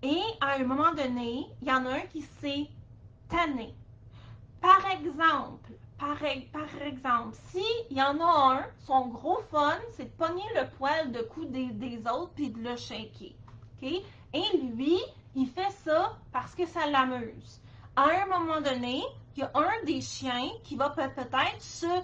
Et à un moment donné, il y en a un qui s'est tanné. Par exemple, si il y en a un, son gros fun, c'est de pogner le poil de cou des autres puis de le shaker. Okay? Et lui, il fait ça parce que ça l'amuse. À un moment donné, il y a un des chiens qui va peut-être se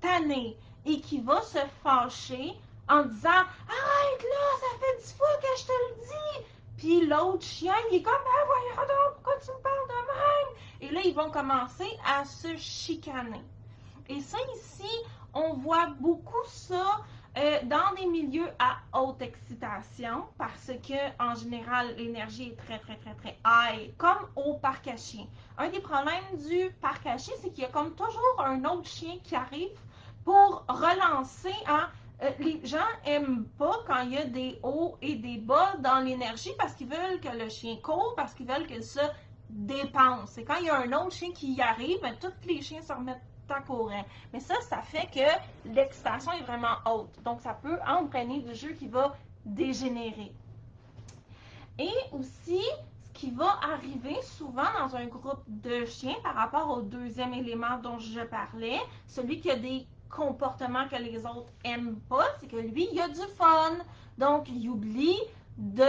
tanner et qui va se fâcher en disant arrête là, ça fait 10 fois que je te le dis. Puis l'autre chien, il est comme ah, voyons donc, pourquoi tu me parles de même? Et là, ils vont commencer à se chicaner. Et ça, ici, on voit beaucoup ça dans des milieux à haute excitation parce que, en général, l'énergie est très, très, très, très high, comme au parc à chiens. Un des problèmes du parc à chiens, c'est qu'il y a comme toujours un autre chien qui arrive pour relancer. Les gens n'aiment pas quand il y a des hauts et des bas dans l'énergie parce qu'ils veulent que le chien court, parce qu'ils veulent qu'il se dépense. Et quand il y a un autre chien qui y arrive, ben, tous les chiens se remettent en courant. Mais ça fait que l'excitation est vraiment haute. Donc, ça peut entraîner du jeu qui va dégénérer. Et aussi, ce qui va arriver souvent dans un groupe de chiens par rapport au deuxième élément dont je parlais, celui qui a des comportements que les autres aiment pas, c'est que lui, il a du fun. Donc, il oublie de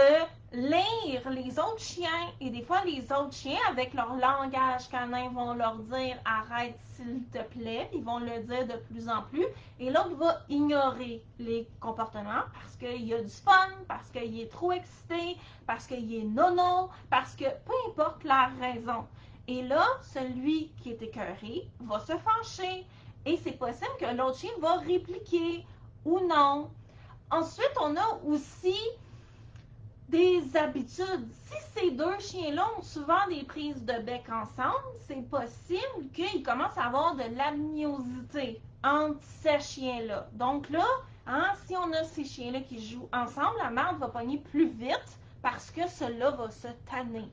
lire les autres chiens. Et des fois, les autres chiens, avec leur langage canin, vont leur dire « Arrête, s'il te plaît ». Ils vont le dire de plus en plus. Et l'autre va ignorer les comportements parce qu'il a du fun, parce qu'il est trop excité, parce qu'il est nono, parce que peu importe la raison. Et là, celui qui est écœuré va se fâcher. Et c'est possible que l'autre chien va répliquer ou non. Ensuite, on a aussi des habitudes. Si ces deux chiens-là ont souvent des prises de bec ensemble, c'est possible qu'ils commencent à avoir de l'amniosité entre ces chiens-là. Donc là, si on a ces chiens-là qui jouent ensemble, la marde va pogner plus vite parce que cela va se tanner.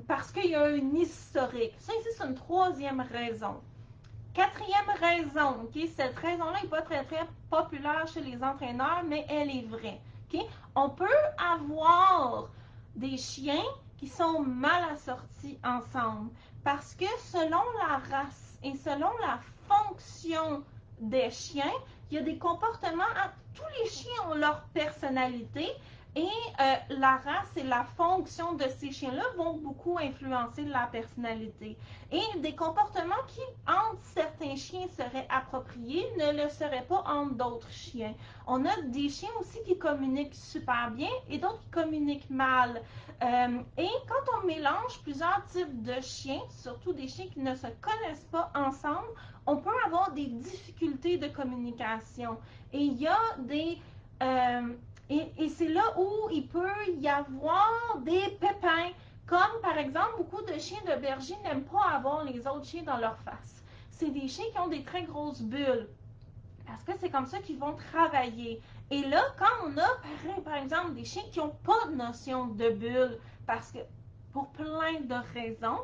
Parce qu'il y a une historique. Ça ici, c'est une troisième raison. Quatrième raison, okay? Cette raison-là n'est pas très, très populaire chez les entraîneurs, mais elle est vraie. Okay? On peut avoir des chiens qui sont mal assortis ensemble parce que selon la race et selon la fonction des chiens, il y a des comportements, tous les chiens ont leur personnalité et la race et la fonction de ces chiens-là vont beaucoup influencer la personnalité. Et des comportements qui, entre certains chiens, seraient appropriés, ne le seraient pas entre d'autres chiens. On a des chiens aussi qui communiquent super bien et d'autres qui communiquent mal. Et quand on mélange plusieurs types de chiens, surtout des chiens qui ne se connaissent pas ensemble, on peut avoir des difficultés de communication. Et il y a des... et c'est là où il peut y avoir des pépins. Comme par exemple, beaucoup de chiens de berger n'aiment pas avoir les autres chiens dans leur face. C'est des chiens qui ont des très grosses bulles. Parce que c'est comme ça qu'ils vont travailler. Et là, quand on a, par exemple, des chiens qui n'ont pas de notion de bulle, parce que pour plein de raisons,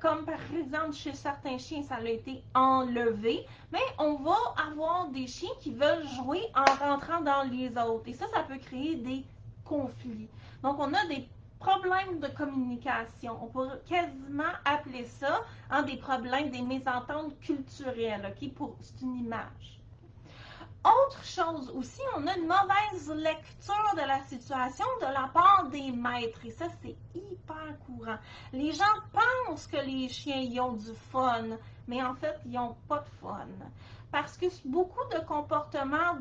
comme par exemple chez certains chiens, ça a été enlevé, mais on va avoir des chiens qui veulent jouer en rentrant dans les autres. Et ça peut créer des conflits. Donc, on a des problèmes de communication. On pourrait quasiment appeler ça des problèmes, des mésententes culturelles. Okay? C'est une image. Autre chose aussi, on a une mauvaise lecture de la situation de la part des maîtres. Et ça, c'est hyper courant. Les gens pensent que les chiens y ont du fun, mais en fait, ils n'ont pas de fun. Parce que beaucoup de comportements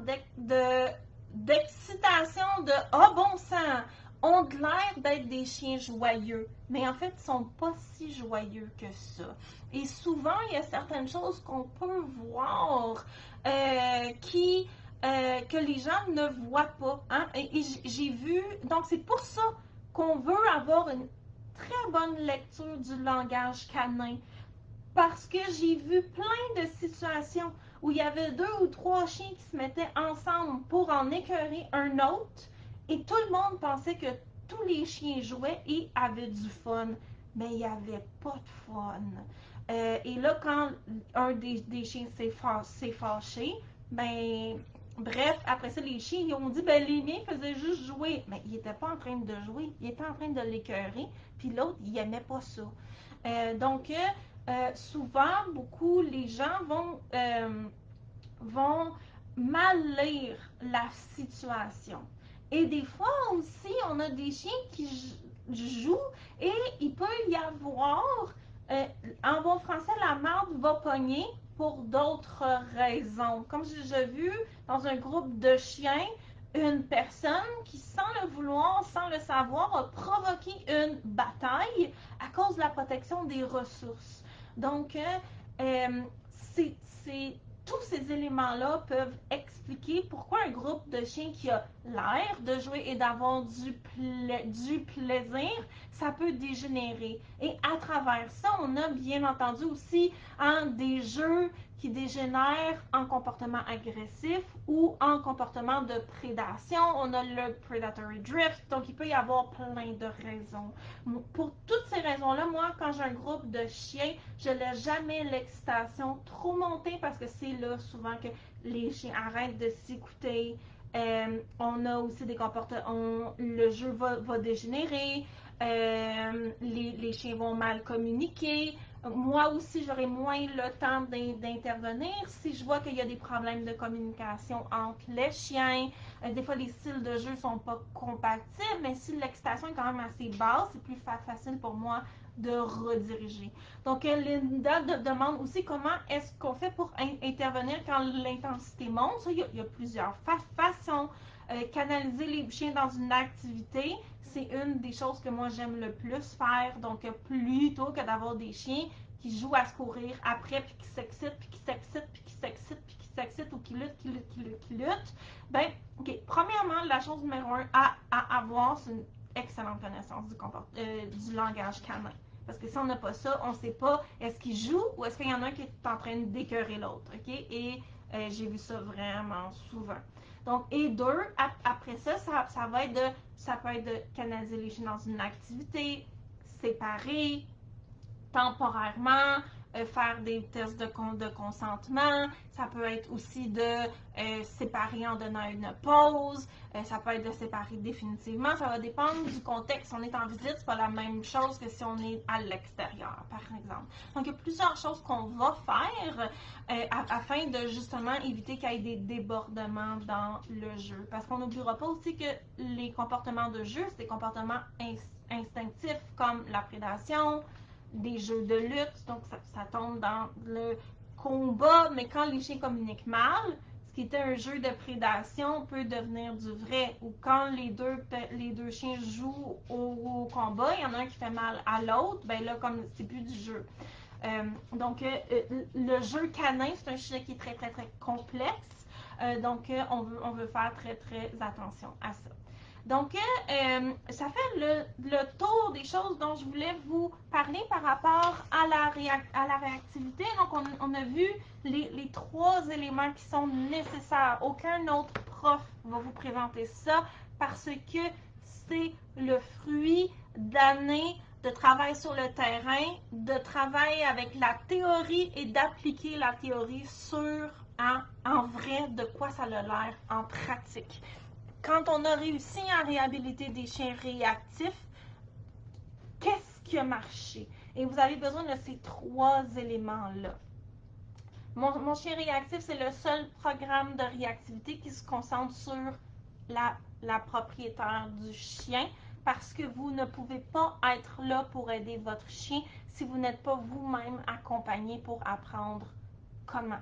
d'excitation, de « ah bon sang », ont l'air d'être des chiens joyeux, mais en fait, ils ne sont pas si joyeux que ça. Et souvent, il y a certaines choses qu'on peut voir que les gens ne voient pas. Hein? Et j'ai vu, donc c'est pour ça qu'on veut avoir une très bonne lecture du langage canin. Parce que j'ai vu plein de situations où il y avait 2 ou 3 chiens qui se mettaient ensemble pour en écœurer un autre. Et tout le monde pensait que tous les chiens jouaient et avaient du fun. Mais il n'y avait pas de fun. Et là, quand un des chiens s'est fâché, ben, Bref, après ça, les chiens, ils ont dit, ben les miens faisaient juste jouer. Mais ils n'étaient pas en train de jouer, ils étaient en train de l'écœurer, puis l'autre, il n'aimait pas ça. Donc, souvent, beaucoup, les gens vont mal lire la situation. Et des fois aussi, on a des chiens qui jouent et il peut y avoir, en bon français, la marde va pogner pour d'autres raisons. Comme j'ai déjà vu dans un groupe de chiens, une personne qui, sans le vouloir, sans le savoir, a provoqué une bataille à cause de la protection des ressources. Donc, c'est tous ces éléments-là peuvent expliquer pourquoi un groupe de chiens qui a l'air de jouer et d'avoir du plaisir, ça peut dégénérer. Et à travers ça, on a bien entendu aussi des jeux qui dégénèrent en comportement agressif ou en comportement de prédation. On a le predatory drift, donc il peut y avoir plein de raisons. Pour toutes ces raisons-là, moi, quand j'ai un groupe de chiens, je ne laisse jamais l'excitation trop monter parce que c'est là souvent que les chiens arrêtent de s'écouter. On a aussi des comportements, le jeu va dégénérer, les chiens vont mal communiquer. Moi aussi, j'aurai moins le temps d'intervenir si je vois qu'il y a des problèmes de communication entre les chiens. Des fois, les styles de jeu ne sont pas compatibles, mais si l'excitation est quand même assez basse, c'est plus facile pour moi de rediriger. Donc, Linda demande aussi comment est-ce qu'on fait pour intervenir quand l'intensité monte. Ça, il y a plusieurs façons. Canaliser les chiens dans une activité, c'est une des choses que moi j'aime le plus faire. Donc, plutôt que d'avoir des chiens qui jouent à se courir après, puis qui s'excitent, puis qui s'excitent, puis qui s'excitent, puis qui s'excitent, ou qui luttent, ben, ok, premièrement, la chose numéro 1 à avoir, c'est une excellente connaissance du langage canin. Parce que si on n'a pas ça, on ne sait pas est-ce qu'il joue ou est-ce qu'il y en a un qui est en train d'écœurer l'autre. OK? Et j'ai vu ça vraiment souvent. Donc, et deux, après ça, ça peut être de canaliser les chiens dans une activité, séparée, temporairement, faire des tests de consentement. Ça peut être aussi de séparer en donnant une pause. Ça peut être de séparer définitivement. Ça va dépendre du contexte. Si on est en visite, c'est pas la même chose que si on est à l'extérieur, par exemple. Donc, il y a plusieurs choses qu'on va faire afin de justement éviter qu'il y ait des débordements dans le jeu. Parce qu'on n'oubliera pas aussi que les comportements de jeu, c'est des comportements instinctifs comme la prédation, des jeux de lutte, donc ça tombe dans le combat, mais quand les chiens communiquent mal, ce qui était un jeu de prédation peut devenir du vrai. Ou quand les deux chiens jouent au combat, il y en a un qui fait mal à l'autre, ben là, comme c'est plus du jeu. Donc, le jeu canin, c'est un sujet qui est très, très, très complexe. Donc, on veut faire très, très attention à ça. Donc, ça fait le tour des choses dont je voulais vous parler par rapport à la réactivité. Donc, on a vu les 3 éléments qui sont nécessaires. Aucun autre prof va vous présenter ça parce que c'est le fruit d'années de travail sur le terrain, de travail avec la théorie et d'appliquer la théorie sur en vrai de quoi ça a l'air en pratique. Quand on a réussi à réhabiliter des chiens réactifs, qu'est-ce qui a marché? Et vous avez besoin de ces 3 éléments-là. Mon chien réactif, c'est le seul programme de réactivité qui se concentre sur la propriétaire du chien parce que vous ne pouvez pas être là pour aider votre chien si vous n'êtes pas vous-même accompagné pour apprendre comment.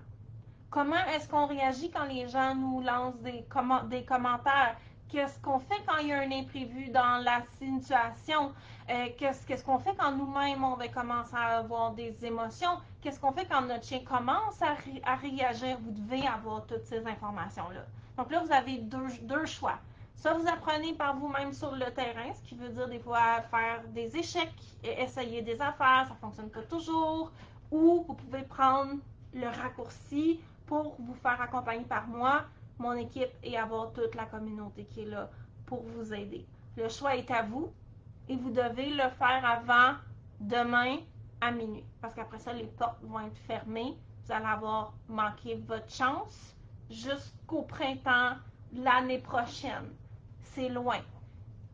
Comment est-ce qu'on réagit quand les gens nous lancent des commentaires? Qu'est-ce qu'on fait quand il y a un imprévu dans la situation? Qu'est-ce qu'on fait quand nous-mêmes, on va commencer à avoir des émotions? Qu'est-ce qu'on fait quand notre chien commence à réagir? Vous devez avoir toutes ces informations-là. Donc là, vous avez deux choix. Soit vous apprenez par vous-même sur le terrain, ce qui veut dire des fois faire des échecs, essayer des affaires, ça ne fonctionne pas toujours, ou vous pouvez prendre le raccourci pour vous faire accompagner par moi, mon équipe et avoir toute la communauté qui est là pour vous aider. Le choix est à vous et vous devez le faire avant demain à minuit parce qu'après ça, les portes vont être fermées. Vous allez avoir manqué votre chance jusqu'au printemps l'année prochaine. C'est loin.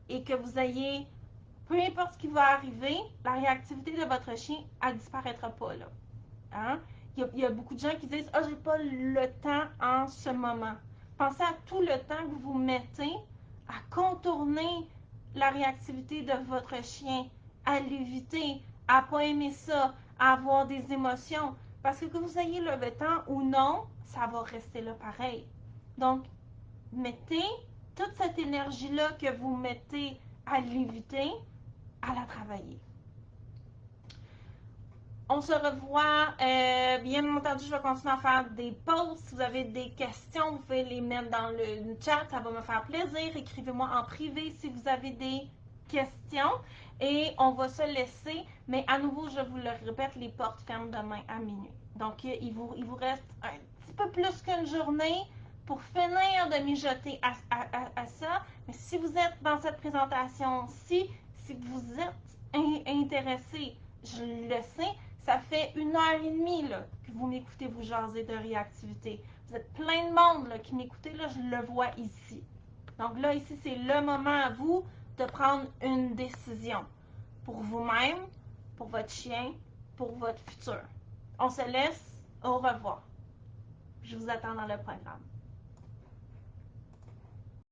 Et que vous ayez, peu importe ce qui va arriver, la réactivité de votre chien, elle ne disparaîtra pas là. Hein? Il y a beaucoup de gens qui disent « Ah, j'ai pas le temps en ce moment ». Pensez à tout le temps que vous mettez à contourner la réactivité de votre chien, à l'éviter, à ne pas aimer ça, à avoir des émotions. Parce que vous ayez le temps ou non, ça va rester là pareil. Donc, mettez toute cette énergie-là que vous mettez à l'éviter, à la travailler. On se revoit. Bien entendu, je vais continuer à faire des posts. Si vous avez des questions, vous pouvez les mettre dans le chat. Ça va me faire plaisir. Écrivez-moi en privé si vous avez des questions. Et on va se laisser. Mais à nouveau, je vous le répète, les portes ferment demain à minuit. Donc, il vous reste un petit peu plus qu'une journée pour finir de mijoter à ça. Mais si vous êtes dans cette présentation-ci, si vous êtes intéressé, je le sais, ça fait 1 heure et demie là, que vous m'écoutez vous jaser de réactivité. Vous êtes plein de monde là, qui m'écoutez, là, je le vois ici. Donc là, ici, c'est le moment à vous de prendre une décision pour vous-même, pour votre chien, pour votre futur. On se laisse. Au revoir. Je vous attends dans le programme.